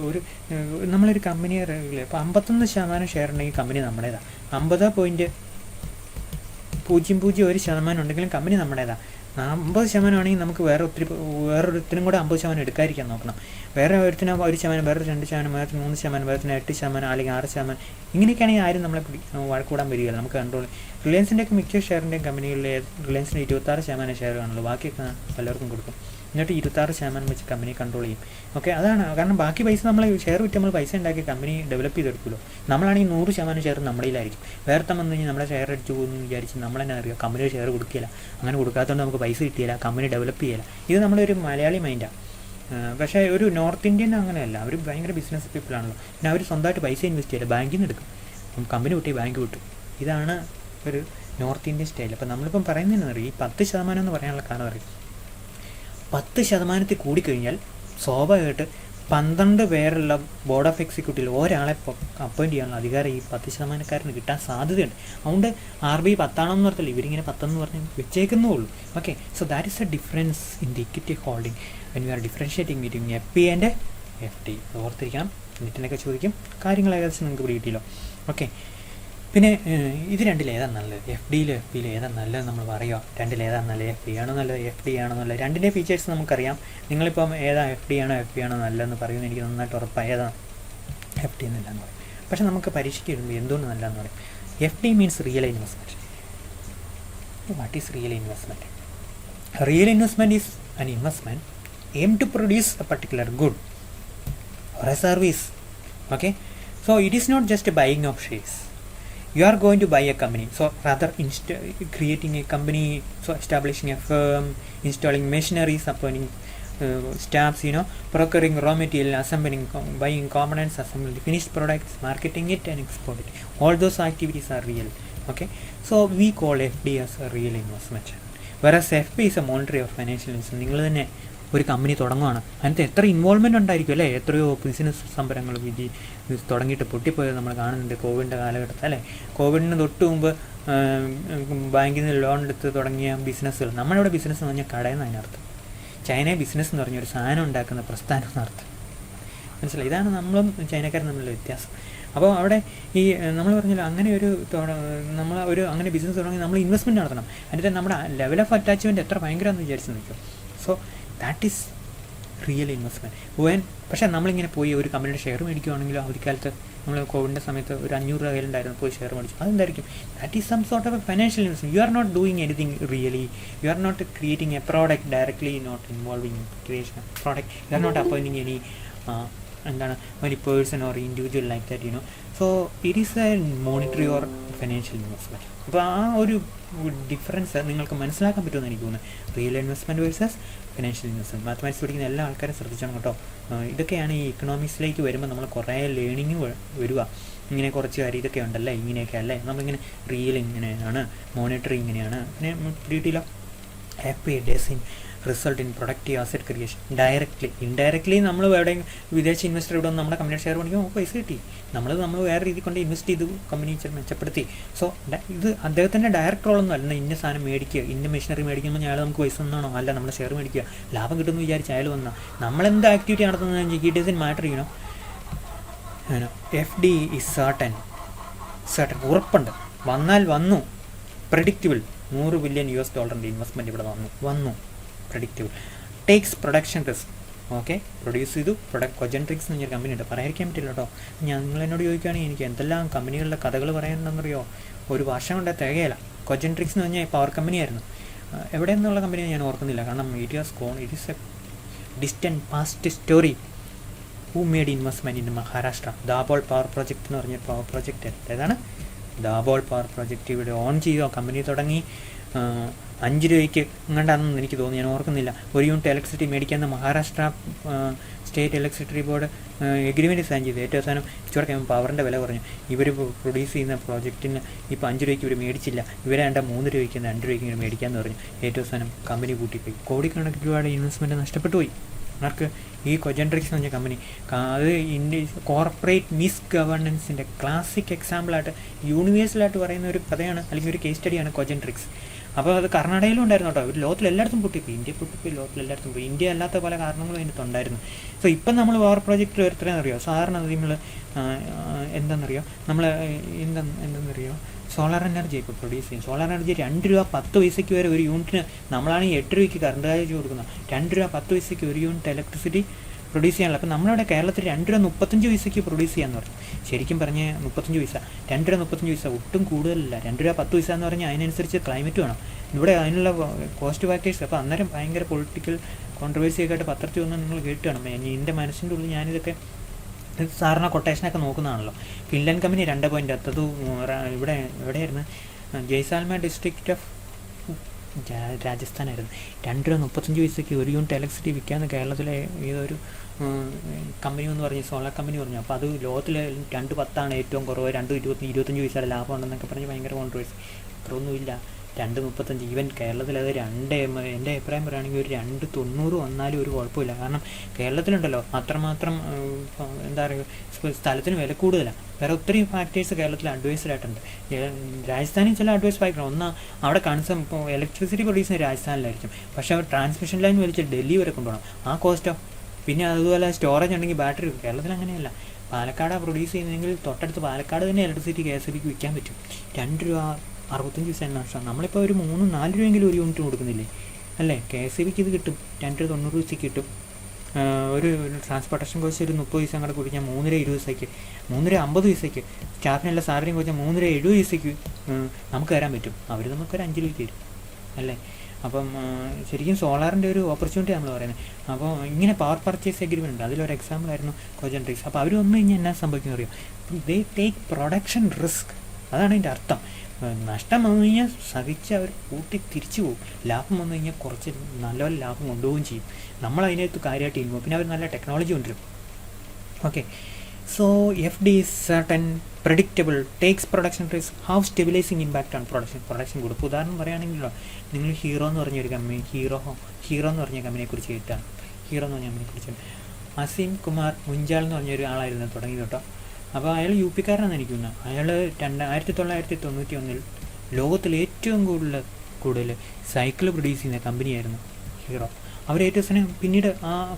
നമ്മളൊരു കമ്പനിയെ ഇപ്പോൾ 51% ഷെയർ ഉണ്ടെങ്കിൽ കമ്പനി നമ്മുടേതാണ്. 50.001% ഉണ്ടെങ്കിലും കമ്പനി നമ്മുടേതാണ്. 50% ആണെങ്കിൽ നമുക്ക് വേറൊരുത്തിനും കൂടെ 50% എടുക്കാതിരിക്കാൻ നോക്കണം. വേറെ ഒരുത്തിനും 1%, വേറെ 2%, വേറെ 3%, വേറെ 8% അല്ലെങ്കിൽ 6%. ഇങ്ങനെയൊക്കെയാണെങ്കിൽ ആരും നമ്മളെ വഴക്കൂടാൻ വരികയില്ല. നമുക്ക് കൺട്രോൾ. റിലയൻസിൻ്റെയൊക്കെ മിക്ക ഷെയറിൻ്റെയും കമ്പനികളിൽ റിലയൻസിന് 26% ഷെയർ കാണുള്ളൂ. ബാക്കിയൊക്കെ പലർക്കും കൊടുക്കും. എന്നിട്ട് 26% വെച്ച് കമ്പനി കൺട്രോൾ ചെയ്യും. ഓക്കെ, അതാണ് കാരണം. ബാക്കി പൈസ നമ്മൾ ഷെയർ വിറ്റ് നമ്മൾ പൈസ ഉണ്ടാക്കി കമ്പനി ഡെവലപ്പ് ചെയ്തെടുക്കുമല്ലോ. നമ്മളാണെങ്കിൽ 100% ഷെയർ നമ്മുടെയിലായിരിക്കും. വേറെ വന്നു കഴിഞ്ഞാൽ നമ്മളെ ഷെയർ അടിച്ചു പോകുന്നു വിചാരിച്ച് നമ്മളെന്നെ അറിയാം കമ്പനി ഷെയർ കൊടുക്കില്ല. അങ്ങനെ കൊടുക്കാത്തതുകൊണ്ട് നമുക്ക് പൈസ കിട്ടിയില്ല, കമ്പനി ഡെവലപ്പ് ചെയ്യില്ല. ഇത് നമ്മളൊരു മലയാളി മൈൻഡാണ്. പക്ഷേ ഒരു നോർത്ത് ഇന്ത്യൻ അങ്ങനെയല്ല. അവർ ഭയങ്കര ബിസിനസ് പീപ്പിളാണല്ലോ. പിന്നെ അവർ സ്വന്തമായിട്ട് പൈസ ഇൻവെസ്റ്റ് ചെയ്യില്ല, ബാങ്കിൽ നിന്ന് എടുക്കും. കമ്പനി വിട്ടി ബാങ്ക് വിട്ടു. ഇതാണ് ഒരു നോർത്ത് ഇന്ത്യൻ സ്റ്റൈൽ. അപ്പോൾ നമ്മളിപ്പം പറയുന്നതെന്നറിയാം, ഈ 10% എന്ന് പറയാനുള്ള കാരണം അറിയാം. 10% കൂടിക്കഴിഞ്ഞാൽ സ്വാഭാവികമായിട്ട് 12 പേരുള്ള ബോർഡ് ഓഫ് എക്സിക്യൂട്ടീവിൽ ഒരാളെ അപ്പോയിൻറ്റ് ചെയ്യാനുള്ള അധികാരം ഈ 10%-കാരന് കിട്ടാൻ സാധ്യതയുണ്ട്. അതുകൊണ്ട് RBI 10 എന്ന് പറഞ്ഞില്ല, ഇവരിങ്ങനെ 10 പറഞ്ഞ് വെച്ചേക്കുന്നുള്ളൂ. Okay, so that is a difference in the equity holding when you are differentiating between FP and FD. ഓർത്തിരിക്കണം. നെറ്റിനൊക്കെ ചോദിക്കും. കാര്യങ്ങൾ ഏകദേശം നിങ്ങൾക്ക് പിടികിട്ടിയല്ലോ. ഓക്കെ, പിന്നെ ഇത് രണ്ടിലേതാണ് നല്ലത്? FDയിലും FPയിലും ഏതാണ് നല്ലത് നമ്മൾ പറയുക? രണ്ടിലേതാണ് നല്ലത്? FD ആണോ നല്ലത്, FD ആണോ നല്ലത്? രണ്ടിൻ്റെ ഫീച്ചേഴ്സ് നമുക്കറിയാം. നിങ്ങളിപ്പം ഏതാ FD ആണോ FP ആണോ നല്ലതെന്ന് പറയുന്നത് എനിക്ക് നന്നായിട്ട് ഉറപ്പാണ്. ഏതാണ് FD എന്നല്ലെന്ന് പറയും. പക്ഷേ നമുക്ക് പരീക്ഷയ്ക്ക് വരുമ്പോൾ എന്തുകൊണ്ട് നല്ലതെന്ന് പറയും? FD means real investment. What is real investment? Real investment is an investment aimed to produce a particular good or a service. Okay, so it is not just a buying of shares. You are going to buy a company, so rather creating a company, so establishing a firm, installing machineries, appointing staffs, procuring raw material, assembling, buying components, assembling finished products, marketing it and export it. All those activities are real. Okay, so we call FD as a real investment, whereas FP is a monetary or financial investment. നിങ്ങൾ തന്നെ ഒരു company തുടങ്ങുകയാണ്, അതിനകത്ത് എത്ര involvement ഉണ്ടായിരിക്കും അല്ലേ? എത്രയോ business സംരംഭങ്ങൾ തുടങ്ങിയിട്ട് പൊട്ടിപ്പോയത് നമ്മൾ കാണുന്നുണ്ട് കോവിഡിൻ്റെ കാലഘട്ടത്തിൽ അല്ലേ? കോവിഡിന് തൊട്ട് മുമ്പ് ബാങ്കിൽ നിന്ന് ലോൺ എടുത്ത് തുടങ്ങിയ ബിസിനസ്സുകൾ. നമ്മളിവിടെ ബിസിനസ് എന്ന് പറഞ്ഞാൽ കടയെന്ന് അതിനർത്ഥം. ചൈന ബിസിനസ് എന്ന് പറഞ്ഞൊരു സാധനം ഉണ്ടാക്കുന്ന പ്രസ്ഥാനം എന്നർത്ഥം. മനസ്സിലായി? ഇതാണ് നമ്മളും ചൈനക്കാരും തമ്മിലുള്ള വ്യത്യാസം. അപ്പോൾ അവിടെ ഈ നമ്മൾ പറഞ്ഞല്ലോ അങ്ങനെ അങ്ങനെ ബിസിനസ് തുടങ്ങി നമ്മൾ ഇൻവെസ്റ്റ്മെൻറ്റ് നടത്തണം. അതിൻ്റെ നമ്മുടെ ലെവൽ ഓഫ് അറ്റാച്ച്മെൻറ്റ് എത്ര ഭയങ്കരമാണെന്ന് വിചാരിച്ച് നിൽക്കും. So that is real investment. പക്ഷേ നമ്മളിങ്ങനെ പോയി ഒരു കമ്പനിയുടെ ഷെയർ മേടിക്കുകയാണെങ്കിലും അവധിക്കാലത്ത് നമ്മൾ കോവിഡിൻ്റെ സമയത്ത് ഒരു 500 രൂപ കയ്യിലുണ്ടായിരുന്നു, പോയി ഷെയർ മേടിച്ചു. അതെന്തായിരിക്കും? That is some sort of a financial investment. You are not doing anything really. You are not creating a product directly, not involving in creation of product. You are not appointing any any person or individual like that, So it is a monetary or financial investment. അപ്പോൾ ആ ഒരു difference നിങ്ങൾക്ക് മനസ്സിലാക്കാൻ പറ്റുമെന്ന് എനിക്ക് തോന്നുന്നു. Real investment versus financial investment. Mathematics പഠിക്കുന്ന എല്ലാ ആൾക്കാരും ശ്രദ്ധിച്ചോണം കേട്ടോ. ഇതൊക്കെയാണ് ഈ ഇക്കണോമിക്സിലേക്ക് വരുമ്പോൾ നമ്മൾ കുറേ ലേണിങ് വരിക. ഇങ്ങനെ കുറച്ച് കാര്യം ഇതൊക്കെ ഉണ്ടല്ലേ, ഇങ്ങനെയൊക്കെ അല്ലേ, നമ്മളിങ്ങനെ റിയൽ ഇങ്ങനെയാണ്, മോണിറ്ററി ഇങ്ങനെയാണ്. പിന്നെ ഡീറ്റെയിലോ FP does in result in productive asset creation. Directly. Indirectly നമ്മൾ എവിടെയും വിദേശ ഇൻവെസ്റ്റർ ഇവിടെ വന്ന് നമ്മുടെ കമ്പനിയുടെ ഷെയർ മേടിക്കുമ്പോൾ നമുക്ക് പൈസ കിട്ടി. നമ്മൾ വേറെ രീതി കൊണ്ട് ഇൻവെസ്റ്റ് ചെയ്തു, കമ്പനി മെച്ചപ്പെടുത്തി. സോ ഇത് അദ്ദേഹത്തിൻ്റെ ഡയറക്റ്റ് റോളൊന്നും അല്ല ഇന്ന സാധനം മേടിക്കുക, ഇന്ന മെഷീനറി മേടിക്കുമ്പോൾ അയാൾ നമുക്ക് പൈസ ഒന്നാണോ, അല്ല നമ്മൾ ഷെയർ മേടിക്കുക, ലാഭം കിട്ടുമെന്ന് വിചാരിച്ച് അയാൾ വന്നാൽ നമ്മളെന്ത് ആക്ടിവിറ്റി നടത്തുന്നത് it doesn't matter. FD is certain, ഉറപ്പുണ്ട്. വന്നാൽ വന്നു. പ്രെഡിക്റ്റബിൾ. $100 ബില്യൺ ഇൻവെസ്റ്റ്മെൻറ്റ് ഇവിടെ വന്നു. Predictable. Takes production risk. Okay, produce ചെയ്തു. കൊജൻട്രിക്സ് എന്ന് പറഞ്ഞൊരു കമ്പനി ഉണ്ട്, പറയാതിരിക്കാൻ പറ്റില്ല കേട്ടോ. നിങ്ങൾ എന്നോട് ചോദിക്കുകയാണെങ്കിൽ എനിക്ക് എന്തെല്ലാം കമ്പനികളുടെ കഥകൾ പറയാനുണ്ടെന്നറിയോ, ഒരു വർഷം കൊണ്ട് തികയില്ല. കൊജൻട്രിക്സ് എന്ന് പറഞ്ഞാൽ പവർ കമ്പനിയായിരുന്നു. എവിടെ നിന്നുള്ള കമ്പനി ഞാൻ ഓർക്കുന്നില്ല, കാരണം it is a distant past story. Who made investment in Maharashtra? Dabhol power project എന്ന് പറഞ്ഞ പവർ പ്രോജക്റ്റ്. ഏതാണ്? Dabhol power project. ഇവിടെ ഓൺ ചെയ്തോ, കമ്പനി തുടങ്ങി 5 രൂപയ്ക്ക് എങ്ങാണ്ടാണെന്ന് എനിക്ക് തോന്നുന്നു, ഞാൻ ഓർക്കുന്നില്ല. 1 യൂണിറ്റ് ഇലക്ട്രിസിറ്റി മേടിക്കാമെന്ന് Maharashtra state electricity board agreement sign ചെയ്തു. ഏറ്റവും അവസാനം ഇച്ചിരി പവറിൻ്റെ വില കുറഞ്ഞു. ഇവർ പ്രൊഡ്യൂസ് ചെയ്യുന്ന പ്രോജക്റ്റിന് ഇപ്പോൾ 5 രൂപയ്ക്ക് ഇവർ മേടിച്ചില്ല, ഇവരെ 3 രൂപയ്ക്ക് 2 രൂപയ്ക്ക് ഇങ്ങനെ മേടിക്കാമെന്ന് പറഞ്ഞു. ഏറ്റവും അവസാനം കമ്പനി കൂട്ടിപ്പോയി. കോടിക്കണക്കിന് രൂപയുടെ ഇൻവെസ്റ്റ്മെൻറ്റ് നഷ്ടപ്പെട്ടു പോയി. അവർക്ക് ഈ കൊജൻട്രിക്സ് എന്ന് പറഞ്ഞ കമ്പനി അത് കോർപ്പറേറ്റ് മിസ് ഗവേണൻസിൻ്റെ ക്ലാസിക് എക്സാമ്പിളായിട്ട് യൂണിവേഴ്സലായിട്ട് പറയുന്ന ഒരു കഥയാണ്, അല്ലെങ്കിൽ ഒരു കേസ് സ്റ്റഡിയാണ് കൊജൻട്രിക്സ്. അപ്പോൾ അത് കർണാടകയിലും ഉണ്ടായിരുന്നു കേട്ടോ. ലോകത്തിൽ എല്ലായിടത്തും പൊട്ടിപ്പോയി. ഇന്ത്യ പൊട്ടിപ്പോയി, ലോകത്തിൽ എല്ലായിടത്തും പോയി. ഇന്ത്യ അല്ലാത്ത പല കാരണങ്ങളും അതിനകത്തുണ്ടായിരുന്നു. സോ ഇപ്പം നമ്മൾ പവർ പ്രോജക്റ്റ് എത്രയാണെന്നറിയോ? സാധാരണ നമ്മൾ എന്താണെന്നറിയോ, നമ്മൾ എന്തെന്നറിയോ, സോളാർ എനർജി ഇപ്പോൾ പ്രൊഡ്യൂസ് ചെയ്യും. സോളാർ എനർജി 2 രൂപ 10 പൈസയ്ക്ക് വരെ ഒരു യൂണിറ്റിന്, നമ്മളാണെങ്കിൽ 8 രൂപയ്ക്ക് കറണ്ട് ചാർജ് കൊടുക്കുന്നത്. 2 രൂപ 10 പൈസയ്ക്ക് ഒരു യൂണിറ്റ് ഇലക്ട്രിസിറ്റി പ്രൊഡ്യൂസ് ചെയ്യാനുള്ള. അപ്പോൾ നമ്മുടെ കേരളത്തിൽ 2 രൂപ 35 പൈസയ്ക്ക് പ്രൊഡ്യൂസ് ചെയ്യാമെന്ന് പറഞ്ഞു. ശരിക്കും പറഞ്ഞ് 35 പൈസ, 2 രൂപ 35 പൈസ ഒട്ടും കൂടുതലല്ല. 2 രൂപ 10 പൈസ എന്ന് പറഞ്ഞാൽ അതിനനുസരിച്ച് ക്ലൈമറ്റ് വേണം ഇവിടെ, അതിനുള്ള കോസ്റ്റ് ഫാക്ടേഴ്സ്. അപ്പോൾ അന്നേരം ഭയങ്കര പൊളിറ്റിക്കൽ കോൺട്രവേഴ്സിയൊക്കെ ആയിട്ട് പത്രത്തിൽ ഒന്നും നിങ്ങൾ കേട്ട് കാണും. എൻ്റെ മനസ്സിൻ്റെ ഉള്ളിൽ ഞാനിതൊക്കെ സാധാരണ കൊട്ടേഷനൊക്കെ നോക്കുന്നതാണല്ലോ. ഫിൻലാൻഡ് കമ്പനി 2 അത് ഇവിടെ എവിടെയായിരുന്നു? Jaisalmer district of രാജസ്ഥാനായിരുന്നു. 2 രൂപ 35 പൈസയ്ക്ക് ഒരു യൂണിറ്റ് ഇലക്ട്രിസിറ്റി വിൽക്കാമെന്ന് കേരളത്തിലെ ഏതൊരു കമ്പനി എന്ന് പറഞ്ഞ്, സോളാർ കമ്പനി പറഞ്ഞു. അപ്പോൾ അത് ലോകത്തിൽ 2.10 ഏറ്റവും കുറവ്, 2.25 പൈസയുടെ ലാഭം ഉണ്ടെന്നൊക്കെ പറഞ്ഞ് ഭയങ്കര കോൺട്രവേഴ്സി. അത്രയൊന്നുമില്ല. 2.35. ഈവൻ കേരളത്തിൽ അത് എൻ്റെ അഭിപ്രായം പറയുകയാണെങ്കിൽ ഒരു 2.90 വന്നാലും ഒരു കുഴപ്പമില്ല. കാരണം കേരളത്തിലുണ്ടല്ലോ അത്രമാത്രം എന്താ പറയുക, സ്ഥലത്തിന് വില കൂടുതലാണ്. വേറെ ഒത്തിരി ഫാക്ടേഴ്സ് കേരളത്തിൽ അഡ്വൈസ്ഡ് ആയിട്ടുണ്ട്. രാജസ്ഥാനിൽ ചില അഡ്വൈസ് ഫാക്ടർ ഒന്ന്, അവിടെ ഇപ്പോൾ ഇലക്ട്രിസിറ്റി പ്രൊഡ്യൂസ് ചെയ്യുന്ന രാജസ്ഥാനിലായിരിക്കും, പക്ഷേ അവർ ട്രാൻസ്മിഷൻ ലൈൻ വലിച്ച് ഡൽഹി വരെ കൊണ്ടുപോകണം. ആ കോസ്റ്റോ. പിന്നെ അതുപോലെ സ്റ്റോറേജ് ഉണ്ടെങ്കിൽ ബാറ്ററി. കേരളത്തിൽ അങ്ങനെയല്ല. പാലക്കാടാണ് പ്രൊഡ്യൂസ് ചെയ്യുന്നതെങ്കിൽ തൊട്ടടുത്ത് പാലക്കാട് തന്നെ ഇലക്ട്രിസിറ്റി KSBക്ക് വിൽക്കാൻ പറ്റും. 2 രൂപ 65 പൈസ നഷ്ടം. നമ്മളിപ്പോൾ ഒരു 3-4 രൂപയെങ്കിലും ഒരു യൂണിറ്റ് കൊടുക്കുന്നില്ലേ, അല്ലേ? KSBക്ക് ഇത് കിട്ടും. 2 രൂപ 90 പൈസയ്ക്ക് കിട്ടും. ഒരു ട്രാൻസ്പോർട്ടേഷൻ കോസ്റ്റ് ഒരു 30 പൈസ അങ്ങോട്ട് കുടിച്ചാൽ 3 രൂപ 20 പൈസയ്ക്ക്, 3 രൂപ 50 പൈസയ്ക്ക് സ്റ്റാഫിനെല്ലാം സാലറിയും കുറിച്ചാൽ 3 രൂപ 70 പൈസയ്ക്ക് നമുക്ക് തരാൻ പറ്റും. അവർ നമുക്കൊരു 5 രൂപയ്ക്ക് തരും, അല്ലേ? അപ്പം ശരിക്കും സോളാറിൻ്റെ ഒരു ഓപ്പർച്യൂണിറ്റി നമ്മൾ പറയുന്നത്. അപ്പോൾ ഇങ്ങനെ പവർ പർച്ചേസ് എഗ്രിമെൻ്റ് ഉണ്ട്, അതിലൊരു എക്സാമ്പിളായിരുന്നു കൊജൻട്രിക്സ്. അപ്പോൾ അവർ വന്നു കഴിഞ്ഞാൽ എന്നാ സംഭവിക്കുന്നത് അറിയാം? They take production risk. അതാണ് ഇതിൻ്റെ അർത്ഥം. നഷ്ടം വന്നു കഴിഞ്ഞാൽ സഹിച്ച് അവർ കൂട്ടി തിരിച്ചു പോകും. ലാഭം വന്നു കഴിഞ്ഞാൽ കുറച്ച് നല്ലപോലെ ലാഭം കൊണ്ടുപോവുകയും ചെയ്യും. നമ്മൾ അതിനകത്ത് കാര്യമായിട്ട് ഇൻവോൾവ്. പിന്നെ അവർ നല്ല ടെക്നോളജി കൊണ്ടുവരും. Okay, so FD is certain, predictable, takes production risk, have stabilizing impact on production കൊടുക്കും. ഉദാഹരണം പറയുകയാണെങ്കിലോ, നിങ്ങൾ ഹീറോ എന്ന് പറഞ്ഞൊരു കമ്പനി, ഹീറോ എന്ന് പറഞ്ഞ കമ്പനിയെക്കുറിച്ച് കേട്ടാണ്. ഹീറോ എന്ന് പറഞ്ഞ കമ്പനിയെക്കുറിച്ച് അസീം കുമാർ മുഞ്ചാൽ എന്ന് പറഞ്ഞൊരു ആളായിരുന്നു തുടങ്ങി കേട്ടോ. അപ്പോൾ അയാൾ UP കാരനാണെന്ന് എനിക്ക് തോന്നുന്നത്. അയാൾ 1991 ലോകത്തിൽ ഏറ്റവും കൂടുതൽ സൈക്കിൾ പ്രൊഡ്യൂസ് ചെയ്യുന്ന കമ്പനിയായിരുന്നു ഹീറോ. അവർ ഏറ്റവും അവസാനം പിന്നീട്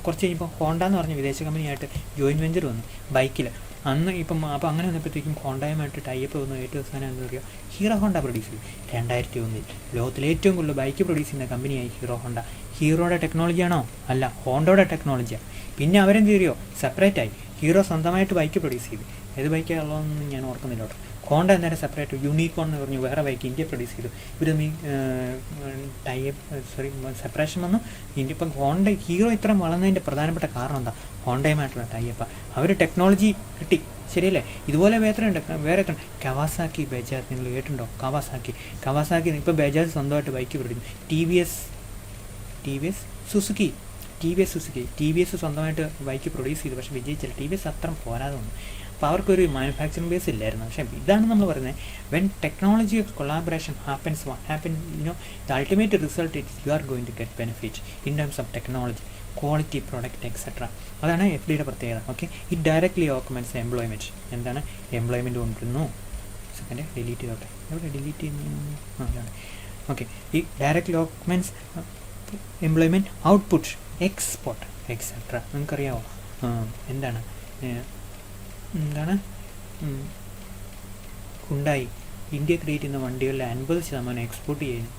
കുറച്ച് കഴിഞ്ഞപ്പോൾ ഹോണ്ട എന്ന് പറഞ്ഞ വിദേശ കമ്പനിയായിട്ട് ജോയിൻറ്റ് വെഞ്ചർ വന്നു ബൈക്കിൽ. അന്ന് അപ്പോൾ അങ്ങനെ വന്നപ്പോഴത്തേക്കും ഹോണ്ടയുമായിട്ട് ടൈപ്പ് വന്നു. ഏറ്റവും അവസാനം എന്താ പറയുക, ഹീറോ ഹോണ്ട പ്രൊഡ്യൂസ് ചെയ്തു. 2001 ലോകത്തിൽ ഏറ്റവും കൂടുതൽ ബൈക്ക് പ്രൊഡ്യൂസ് ചെയ്യുന്ന കമ്പനിയായി ഹീറോ ഹോണ്ട. ഹീറോയുടെ ടെക്നോളജിയാണോ? അല്ല, ഹോണ്ടയുടെ ടെക്നോളജിയാണ്. പിന്നെ അവരെന്ത് ചെയ്യുമോ, സെപ്പറേറ്റായി. ഹീറോ സ്വന്തമായിട്ട് ബൈക്ക് പ്രൊഡ്യൂസ് ചെയ്തു. ഏത് ബൈക്കാണുള്ളതെന്ന് ഞാൻ ഓർക്കുന്നില്ല കേട്ടോ. ഹോണ്ട എന്നേരം സെപ്പറേറ്റ് യൂണിക്കോൺ എന്ന് പറഞ്ഞു വേറെ ബൈക്ക് ഇന്ത്യ പ്രൊഡ്യൂസ് ചെയ്തു. ഇവർ സെപ്പറേഷൻ വന്നു. ഇപ്പം ഹീറോ ഇത്രയും വളർന്നതിൻ്റെ പ്രധാനപ്പെട്ട കാരണം എന്താ? ഹോണ്ടയുമായിട്ടുള്ള ടൈപ്പ്. അവർ ടെക്നോളജി കിട്ടി, ശരിയല്ലേ? ഇതുപോലെ വേറെ കവാസാക്കി, ബജാജ്. നിങ്ങൾ കേട്ടിട്ടുണ്ടോ? കവാസാക്കി ഇപ്പോൾ ബജാജ് സ്വന്തമായിട്ട് ബൈക്ക് പ്രൊഡ്യൂസ്. TVS സുസുക്കി സ്വന്തമായിട്ട് ബൈക്ക് പ്രൊഡ്യൂസ് ചെയ്തു, പക്ഷേ വിജയിച്ചില്ല. TVS അത്ര പോരാതെ വന്നു. അപ്പോൾ അവർക്കൊരു മാനുഫാക്ചറിങ് ബേസ് ഇല്ലായിരുന്നു. പക്ഷേ ഇതാണ് നമ്മൾ പറയുന്നത്, when technology of collaboration happens, what happen the ultimate result it you are going to get benefit in terms of technology, quality product etcetera. അതാണ് എഫ് ഡിയുടെ പ്രത്യേകത. Okay, it directly augments employment. എന്താണ് employment കൊണ്ടുവരുന്നു. Second delete ചെയ്തോട്ടെ, എവിടെ delete ചെയ്യുന്നു? അതാണ്. Okay, ഈ directly augments employment, output, export etcetera. നിങ്ങൾക്കറിയാമോ എന്താണ് ഉണ്ടായി ഇന്ത്യ ക്രിയേറ്റ് ചെയ്യുന്ന വണ്ടികളിലെ 50% എക്സ്പോർട്ട് ചെയ്യുന്നു.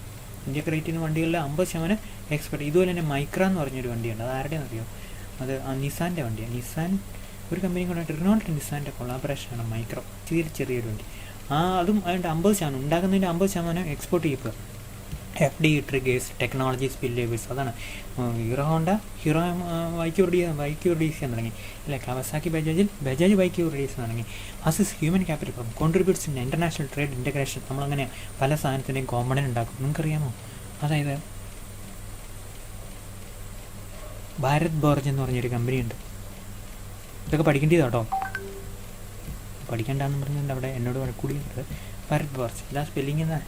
ഇന്ത്യ ക്രിയേറ്റ് ചെയ്യുന്ന വണ്ടികളിലെ 50% എക്സ്പോർട്ട്. ഇതുപോലെ തന്നെ മൈക്ര എന്ന് പറഞ്ഞൊരു വണ്ടിയുണ്ട്, അത് ആരുടെയെന്ന് അറിയോ? അത് നിസാൻ്റെ വണ്ടിയാണ്. നിസാൻ ഒരു കമ്പനി കൊണ്ടായിട്ട് റിനോൾട്ട് നിസാൻ്റെ കൊളാബറേഷനാണ് മൈക്രോ. ചെറിയൊരു വണ്ടി. അതും അതിൻ്റെ 50% ഉണ്ടാക്കുന്നതിൻ്റെ 50% എക്സ്പോർട്ട് ചെയ്യപ്പെടുക. F D triggers technology spillovers. അതാണ് Hero Honda, Hero bike produce ചെയ്യാൻ തുടങ്ങി അല്ലേ. കവാസാക്കി ബജാജ് ബൈക്ക് പ്രൊഡ്യൂസ് ചെയ്യാൻ തുടങ്ങി. അസിസ് human capital from contributes in international trade integration. നമ്മളങ്ങനെ പല സാധനത്തിൻ്റെയും കോമ്പണൻ്റ് ഉണ്ടാക്കും. നിങ്ങൾക്കറിയാമോ? അതായത് ഭാരത് ബോർജ് എന്ന് പറഞ്ഞൊരു കമ്പനിയുണ്ട്. ഇതൊക്കെ പഠിക്കേണ്ടത് കേട്ടോ, പഠിക്കേണ്ടെന്ന് പറഞ്ഞിട്ടുണ്ട് അവിടെ എന്നോട് കൂടിയുണ്ട്. ഭാരത് ബോർജ് ഇതാ സ്പെല്ലിംഗ് എന്നാ.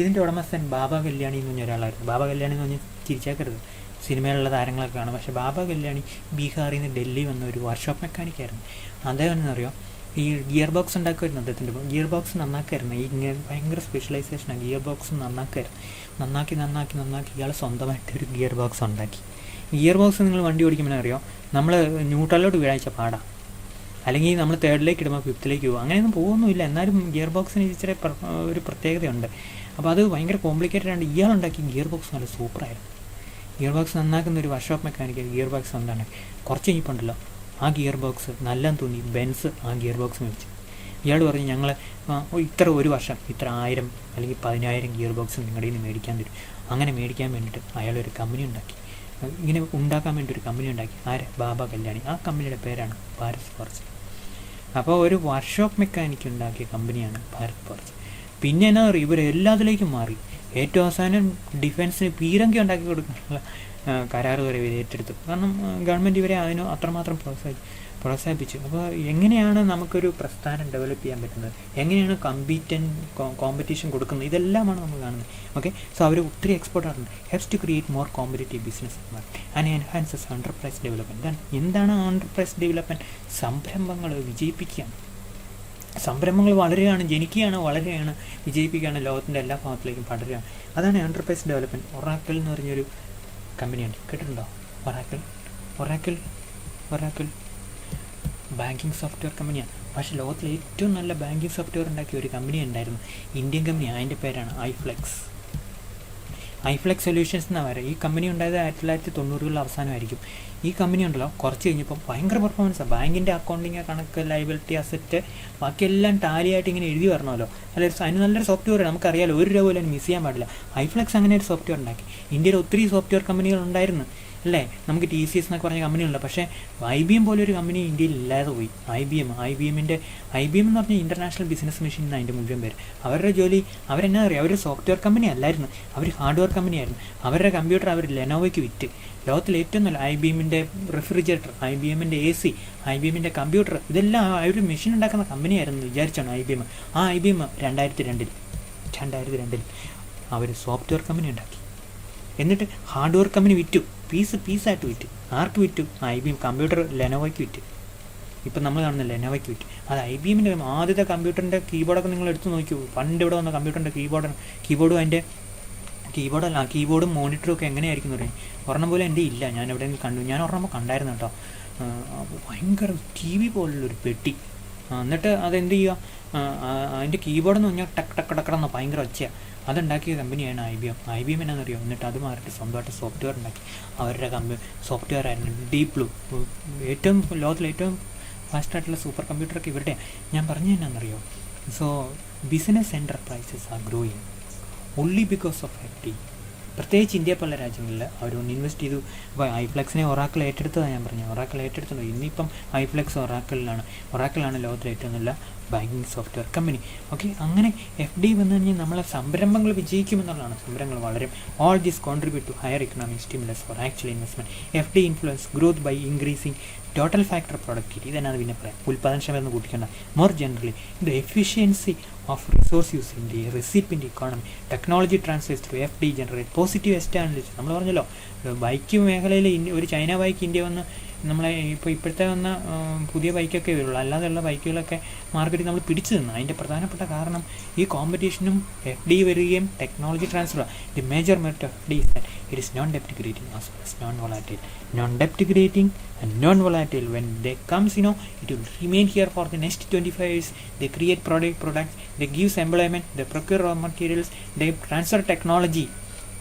ഇതിൻ്റെ ഉടമസ്ഥൻ ബാബ കല്യാണി എന്ന് പറഞ്ഞ ഒരാളായിരുന്നു. ബാബ കല്യാണി എന്ന് പറഞ്ഞാൽ ചിരിച്ചേക്കരുത്, സിനിമയിലുള്ള താരങ്ങളൊക്കെ കാണും. പക്ഷേ ബാബ കല്യാണി ബീഹാറിൽ നിന്ന് ഡൽഹി വന്ന ഒരു വർക്ക്ഷോപ്പ് മെക്കാനിക്കായിരുന്നു. അദ്ദേഹം എന്നറിയോ, ഈ ഗിയർ ബോക്സ് ഉണ്ടാക്കുമായിരുന്നു. അദ്ദേഹത്തിൻ്റെ ഗിയർ ബോക്സ് നന്നാക്കായിരുന്നു. ഈ ഭയങ്കര സ്പെഷ്യലൈസേഷനാണ്. ഗിയർ ബോക്സ് നന്നാക്കി ഇയാൾ സ്വന്തമായിട്ട് ഒരു ഗിയർ ബോക്സ് ഉണ്ടാക്കി. ഗിയർ ബോക്സ് നിങ്ങൾ വണ്ടി ഓടിക്കുമ്പോൾ അറിയോ, നമ്മൾ ന്യൂട്രലിലോട്ട് വീഴാഴ്ച പാടാം, അല്ലെങ്കിൽ നമ്മൾ തേർഡിലേക്ക് ഇടുമ്പോൾ ഫിഫ്ത്തിലേക്ക് പോകും. അങ്ങനെയൊന്നും പോകുന്നില്ല. എന്നാലും ഗിയർ ബോക്സിന് ഇച്ചിരി ഒരു പ്രത്യേകതയുണ്ട്. അപ്പോൾ അത് ഭയങ്കര കോംപ്ലിക്കേറ്റഡ് ആണ്. ഇയാളുണ്ടാക്കി ഗിയർ ബോക്സ് നല്ല സൂപ്പറായിരുന്നു. ഗിയർ ബോക്സ് നന്നാക്കുന്ന ഒരു വർക്ക്ഷോപ്പ് മെക്കാനിക്ക് ഗിയർ ബോക്സ് എന്താണ് കുറച്ച് കഴിഞ്ഞിട്ടുണ്ടല്ലോ, ആ ഗിയർ ബോക്സ് നല്ലതെന്ന് തോന്നി ബെൻസ് ആ ഗിയർ ബോക്സ് മേടിച്ചു. ഇയാൾ പറഞ്ഞു ഞങ്ങൾ ഇത്ര ഒരു വർഷം ഇത്ര 1000 അല്ലെങ്കിൽ 10000 ഗിയർ ബോക്സ് നിങ്ങളുടെ നിന്ന് മേടിക്കാൻ തരും. അങ്ങനെ മേടിക്കാൻ വേണ്ടിയിട്ട് അയാളൊരു കമ്പനി ഉണ്ടാക്കി. ഇങ്ങനെ ഉണ്ടാക്കാൻ വേണ്ടി ഒരു കമ്പനി ഉണ്ടാക്കി. ബാബ കല്യാണി. ആ കമ്പനിയുടെ പേരാണ് ഭാരത് ഫോർജ്. അപ്പോൾ ഒരു വർക്ക്ഷോപ്പ് മെക്കാനിക്ക് ഉണ്ടാക്കിയ കമ്പനിയാണ് ഭാരത് ഫോർജ്. പിന്നെ എന്നാ പറയുക, ഇവർ എല്ലാത്തിലേക്കും മാറി. ഏറ്റവും അവസാനം ഡിഫൻസിന് പീരങ്കി ഉണ്ടാക്കി കൊടുക്കാനുള്ള കരാറ് വരെ ഇവർ ഏറ്റെടുത്തു. കാരണം ഗവൺമെൻറ് ഇവരെ അതിന് അത്രമാത്രം പ്രോത്സാഹിപ്പിച്ചു. അപ്പോൾ എങ്ങനെയാണ് നമുക്കൊരു പ്രസ്ഥാനം ഡെവലപ്പ് ചെയ്യാൻ പറ്റുന്നത്, എങ്ങനെയാണ് കോമ്പറ്റീഷൻ കൊടുക്കുന്നത്, ഇതെല്ലാമാണ് നമ്മൾ കാണുന്നത്. ഓക്കെ, സോ അവർ ഒത്തിരി എക്സ്പോർട്ടാറുണ്ട്. Helps to create more competitive business and enhances enterprise development. എന്താണ് എന്റർപ്രൈസ് ഡെവലപ്മെൻറ്റ്? സംരംഭങ്ങൾ വിജയിപ്പിക്കുകയാണ്. സംരംഭങ്ങൾ വളരുകയാണ്, ജനിക്കുകയാണ്, വളരുകയാണ്, വിജയിപ്പിക്കുകയാണ്, ലോകത്തിൻ്റെ എല്ലാ ഭാഗത്തിലേക്കും പടരുകയാണ്. അതാണ് എന്റർപ്രൈസ് ഡെവലപ്മെൻറ്റ്. ഒറാക്കിൾ എന്ന് പറഞ്ഞൊരു കമ്പനിയുണ്ട്, കേട്ടിട്ടുണ്ടോ? ഒറാക്കിൾ ബാങ്കിങ് സോഫ്റ്റ്വെയർ കമ്പനിയാണ്. പക്ഷേ ലോകത്തിലെ ഏറ്റവും നല്ല ബാങ്കിങ് സോഫ്റ്റ്വെയർ ഉണ്ടാക്കിയ ഒരു കമ്പനി ഉണ്ടായിരുന്നു, ഇന്ത്യൻ കമ്പനിയാണ്. അതിൻ്റെ പേരാണ് ഐഫ്ലെക്സ് സൊല്യൂഷൻസ് എന്നാണ് പറയുക. ഈ കമ്പനി ഉണ്ടായത് 1990 അവസാനമായിരിക്കും. ഈ കമ്പനി ഉണ്ടല്ലോ കുറച്ച് കഴിഞ്ഞപ്പോൾ ഭയങ്കര പെർഫോമൻസാണ്. ബാങ്കിൻ്റെ അക്കൗണ്ടിങ്, കണക്ക്, ലയബിലിറ്റി, അസറ്റ്, ബാക്കിയെല്ലാം ടാലിയായിട്ട് ഇങ്ങനെ എഴുതി വരണമല്ലോ. അതിന് നല്ലൊരു സോഫ്റ്റ്വെയർ നമുക്കറിയാലോ, ഒരു രൂപ പോലും മിസ് ചെയ്യാൻ പാടില്ല. ഐഫ്ലെക്സ് അങ്ങനെ ഒരു സോഫ്റ്റ്വെയർ ഉണ്ടാക്കി. ഇന്ത്യയിൽ ഒത്തിരി സോഫ്റ്റ്വെയർ കമ്പനികൾ ഉണ്ടായിരുന്നു അല്ലേ. നമുക്ക് TCS എന്നൊക്കെ പറഞ്ഞ കമ്പനിയുണ്ട്. പക്ഷേ IBM പോലെ ഒരു കമ്പനി ഇന്ത്യയിൽ ഇല്ലാതെ പോയി. IBM എന്ന് പറഞ്ഞാൽ ഇൻ്റർനാഷണൽ ബിസിനസ് മെഷീൻ എന്നാണ് അതിൻ്റെ മുഴുവൻ പേര്. അവരുടെ ജോലി അവരെന്നാ അറിയാം, അവർ സോഫ്റ്റ്വെയർ കമ്പനി അല്ലായിരുന്നു, അവർ ഹാർഡ്വെയർ കമ്പനിയായിരുന്നു. അവരുടെ കമ്പ്യൂട്ടർ അവർ ലെനോവയ്ക്ക് വിറ്റ്. ലോകത്തിലെ ഏറ്റവും നല്ല IBMൻ്റെ റെഫ്രിജറേറ്റർ, IBMൻ്റെ AC, IBMൻ്റെ കമ്പ്യൂട്ടർ, ഇതെല്ലാം അവർ മെഷീൻ ഉണ്ടാക്കുന്ന കമ്പനിയായിരുന്നു വിചാരിച്ചാണ് IBM. ആ IBM 2002 അവർ സോഫ്റ്റ്വെയർ കമ്പനി ഉണ്ടാക്കി. എന്നിട്ട് ഹാർഡ്വെയർ കമ്പനി വിറ്റു, പീസായിട്ട് വിറ്റ്. ആർക്ക് വിറ്റു? IBM കമ്പ്യൂട്ടർ ലെനോവയ്ക്ക് വിറ്റ്. ഇപ്പം നമ്മൾ കാണുന്ന ലെനോവയ്ക്ക് വിറ്റ്. അത് IBMൻ്റെ ആദ്യത്തെ കമ്പ്യൂട്ടറിൻ്റെ കീബോർഡൊക്കെ നിങ്ങൾ എടുത്ത് നോക്കൂ. പണ്ട് ഇവിടെ വന്ന കമ്പ്യൂട്ടറിൻ്റെ കീബോർഡും അതിൻ്റെ കീബോർഡും മോണിറ്ററും ഒക്കെ എങ്ങനെയായിരിക്കും എന്ന് പറയും. ഒരെണ്ണം പോലെ എൻ്റെ ഇല്ല, ഞാൻ എവിടെയെങ്കിലും കണ്ടു. ഞാൻ ഒരെണ്ണം കണ്ടായിരുന്നു കേട്ടോ. ഭയങ്കര TV പോലുള്ളൊരു പെട്ടി. എന്നിട്ട് അതെന്ത് ചെയ്യുക, അതിൻ്റെ കീബോർഡെന്ന് പറഞ്ഞാൽ ടക്കടക്കടന്ന് ഭയങ്കര ഒച്ചയാണ്. അതുണ്ടാക്കിയ കമ്പനിയാണ് IBM എന്നാണെന്നറിയോ. എന്നിട്ട് അത് മാറിയിട്ട് സ്വന്തമായിട്ട് സോഫ്റ്റ്വെയർ ഉണ്ടാക്കി. അവരുടെ സോഫ്റ്റ്വെയർ ആയിരുന്നു ഡീപ് ബ്ലൂ. ലോകത്തിലെ ഏറ്റവും ഫാസ്റ്റായിട്ടുള്ള സൂപ്പർ കമ്പ്യൂട്ടറൊക്കെ ഇവരുടെ. ഞാൻ പറഞ്ഞു എന്നാണെന്നറിയോ. So business enterprises are growing only because of FD. പ്രത്യേകിച്ച് ഇന്ത്യ പോലുള്ള രാജ്യങ്ങളിൽ അവരൊന്ന് ഇൻവെസ്റ്റ് ചെയ്തു. ഇപ്പോൾ ഐഫ്ലെക്സിനെ ഒറാക്കിൾ ഏറ്റെടുത്തതാണ് ഞാൻ പറഞ്ഞു. ഒറാക്കിൾ ഏറ്റെടുത്തുണ്ട്. ഇന്നിപ്പം ഐഫ്ലെക്സ് ഒറാക്കിളാണ് ലോകത്തിലെ ഏറ്റവും നല്ല ബാങ്കിങ് സോഫ്റ്റ്വെയർ കമ്പനി. ഓക്കെ, അങ്ങനെ FD വന്നു കഴിഞ്ഞാൽ നമ്മളെ സംരംഭങ്ങൾ വിജയിക്കുമെന്നുള്ളതാണ്. സംരംഭങ്ങൾ വളരും. All this contribute to higher economic stimulus for actual investment. FD influence growth by increasing total factor productivity, ഇതെന്നാണ് പിന്നെ പറയാം, ഉൽപ്പാദനക്ഷമത എന്ന് കൂട്ടിക്കേണ്ട. More generally the efficiency of resource use in the recipient economy, technology transfers to FD generate positive externality. നമ്മൾ പറഞ്ഞല്ലോ bike മേഖലയിൽ ഒരു ചൈന ബൈക്ക് ഇന്ത്യ വന്ന് നമ്മളെ ഇപ്പോഴത്തെ വന്ന പുതിയ ബൈക്കൊക്കെ വരുള്ളൂ, അല്ലാതെയുള്ള ബൈക്കുകളൊക്കെ മാർക്കറ്റിൽ നമ്മൾ പിടിച്ചു നിന്ന്. അതിൻ്റെ പ്രധാനപ്പെട്ട കാരണം ഈ കോമ്പറ്റീഷനും FD വരികയും technology transfer. The major merit of FD is that it is non-depreciating as well as non-volatile. Non-depreciating and non-volatile. When they comes, it will remain here for the next 25 years. They create products, they gives employment, they procure raw materials, they transfer technology,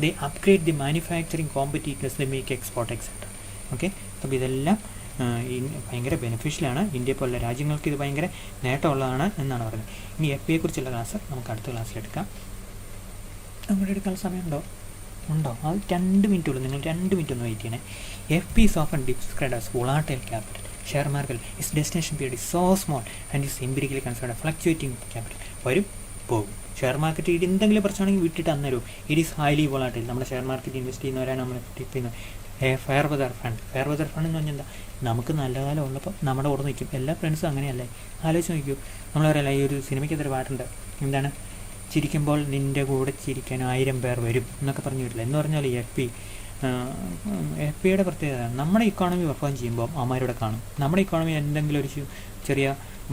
they upgrade the manufacturing competitiveness, they make export, etc. Okay, അപ്പോൾ ഇതെല്ലാം ഭയങ്കര ബെനിഫിഷ്യലാണ്. India പോലുള്ള രാജ്യങ്ങൾക്ക് ഇത് ഭയങ്കര നേട്ടമുള്ളതാണ് എന്നാണ് പറയുന്നത്. ഇനി FPയെ കുറിച്ചുള്ള ക്ലാസ് നമുക്ക് അടുത്ത ക്ലാസ്സിലെടുക്കാം. അങ്ങോട്ട് എടുക്കാൻ സമയമുണ്ടോ? അത് 2 മിനിറ്റ് ഉള്ളൂ. നിങ്ങൾ 2 മിനിറ്റ് ഒന്ന് വെയിറ്റ് ചെയ്യണേ. FP is often described as volatile capital. Share market, its destination period is so small and is empirically considered fluctuating capital. വരും പോകും. ഷെയർ മാർക്കറ്റ് എന്തെങ്കിലും പ്രശ്നമാണെങ്കിൽ വിട്ടിട്ട് അന്നേരം ഇറ്റ് ഈസ് ഹൈലി വോളാറ്റൈൽ. നമ്മുടെ ഷെയർ മാർക്കറ്റ് ഇൻവെസ്റ്റ് ചെയ്യുന്നവരാണ് നമ്മൾ tip ചെയ്യുന്നത്. Fair weather fund എന്ന് പറഞ്ഞാൽ എന്താ, നമുക്ക് നല്ല കാലം ഉള്ളപ്പോൾ നമ്മുടെ കൂടെ നിൽക്കും. എല്ലാ ഫ്രണ്ട്സും അങ്ങനെയല്ലേ, ആലോചിച്ച് നോക്കൂ. നമ്മൾ പറയല്ല, ഈ ഒരു സിനിമയ്ക്കകത്തൊരു പാട്ടുണ്ട്, എന്താണ്, ചിരിക്കുമ്പോൾ നിൻ്റെ കൂടെ ചിരിക്കാൻ 1000 പേർ വരും എന്നൊക്കെ പറഞ്ഞു വരില്ല. എന്ന് പറഞ്ഞാൽ FPയുടെ പ്രത്യേകത, നമ്മുടെ ഇക്കോണമി പെർഫോം ചെയ്യുമ്പോൾ അവന്മാരിവിടെ കാണും. നമ്മുടെ ഇക്കോണമി എന്തെങ്കിലും ഒരു ചെറിയ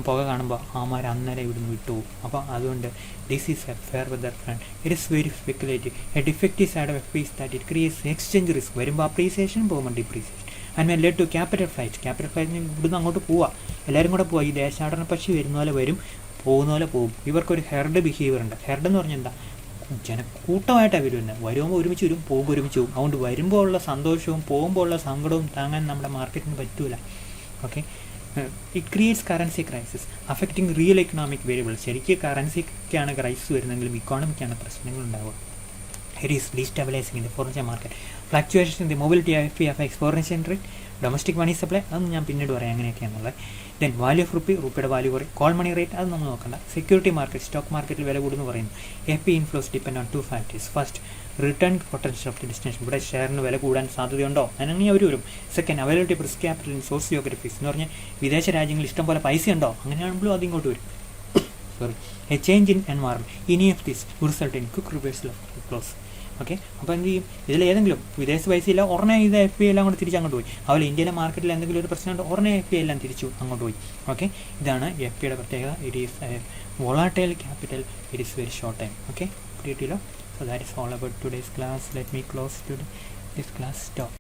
പുക കാണുമ്പോൾ അവന്മാർ അന്നേരം ഇവിടുന്ന് വിട്ടുപോകും. അപ്പോൾ അതുകൊണ്ട് this is a fair weather fund. It is very speculative. A defective side of FP is that it creates exchange risk. വരുമ്പോൾ അപ്രീസിയേഷൻ, പോകുമ്പോൾ depreciation. And men led to capital flight ഇവിടുന്ന് അങ്ങോട്ട് പോവുക, എല്ലാവരും കൂടെ പോവുക. ഈ ദേശാടന പക്ഷി വരുന്ന പോലെ വരും, പോകുന്ന പോലെ പോകും. ഇവർക്കൊരു ഹെർഡ് ബിഹേവിയർ ഉണ്ട്. ഹെർഡ് എന്ന് പറഞ്ഞാൽ എന്താ, ജനക്കൂട്ടമായിട്ടാണ് വരുന്നത്. വരുമ്പോൾ ഒരുമിച്ച് വരും, പോകുമ്പോൾ ഒരുമിച്ച് പോകും. അതുകൊണ്ട് വരുമ്പോൾ ഉള്ള സന്തോഷവും പോകുമ്പോൾ ഉള്ള സങ്കടവും താങ്ങാൻ നമ്മുടെ മാർക്കറ്റിന് പറ്റൂല. Okay, it creates currency crisis affecting real economic variables. ശരിക്കും കറൻസിക്കാണ് crisis വരുന്നതെങ്കിലും ഇക്കോണമിക്കാണ് പ്രശ്നങ്ങളുണ്ടാവുക. It is destabilizing in the foreign market. Fluctuations in the mobility of FP affects foreign exchange rate, domestic money supply, അതൊന്നും ഞാൻ പിന്നീട് പറയാം എങ്ങനെയൊക്കെയാണെന്നുള്ളത്. ദെൻ വാല്യൂ ഓഫ് റുപ്പിയുടെ വാല്യൂ കുറയും. Call money rate അത് നമ്മൾ നോക്കണ്ട. Security market, stock മാർക്കറ്റിൽ വില കൂടുന്നു പറയുന്നു. FP inflows depend on 2 factors. First, return potential of the destination. ഇവിടെ ഷെയറിന് വില കൂടാൻ സാധ്യതയുണ്ടോ, അതിനങ്ങനെ അവർ വരും. Second, availability of risk capital in source geographies എന്ന് പറഞ്ഞാൽ വിദേശ രാജ്യങ്ങളിൽ ഇഷ്ടം പോലെ പൈസ ഉണ്ടോ, അങ്ങനെയാണെങ്കിലും അത് ഇങ്ങോട്ട് വരും. Sorry, a change in environment. ഇനി of this result in quick reversal of flows. Okay, അപ്പോൾ എന്ത് ചെയ്യും, ഇതിലേതെങ്കിലും വിദേശ പൈസയില്ല, ഉടനെ ഇത് FP എല്ലാം കൂടെ തിരിച്ച് അങ്ങോട്ട് പോയി. അതുപോലെ ഇന്ത്യയിലെ മാർക്കറ്റിൽ എന്തെങ്കിലും ഒരു പ്രശ്നമുണ്ട്, ഉടനെ FP എല്ലാം തിരിച്ചു അങ്ങോട്ട് പോയി. ഓക്കെ, ഇതാണ് FPയുടെ പ്രത്യേകത. It is A volatile capital, it is very short time. Okay, കിട്ടിയല്ലോ. So that is all about today's class. Let me close this class. Stop.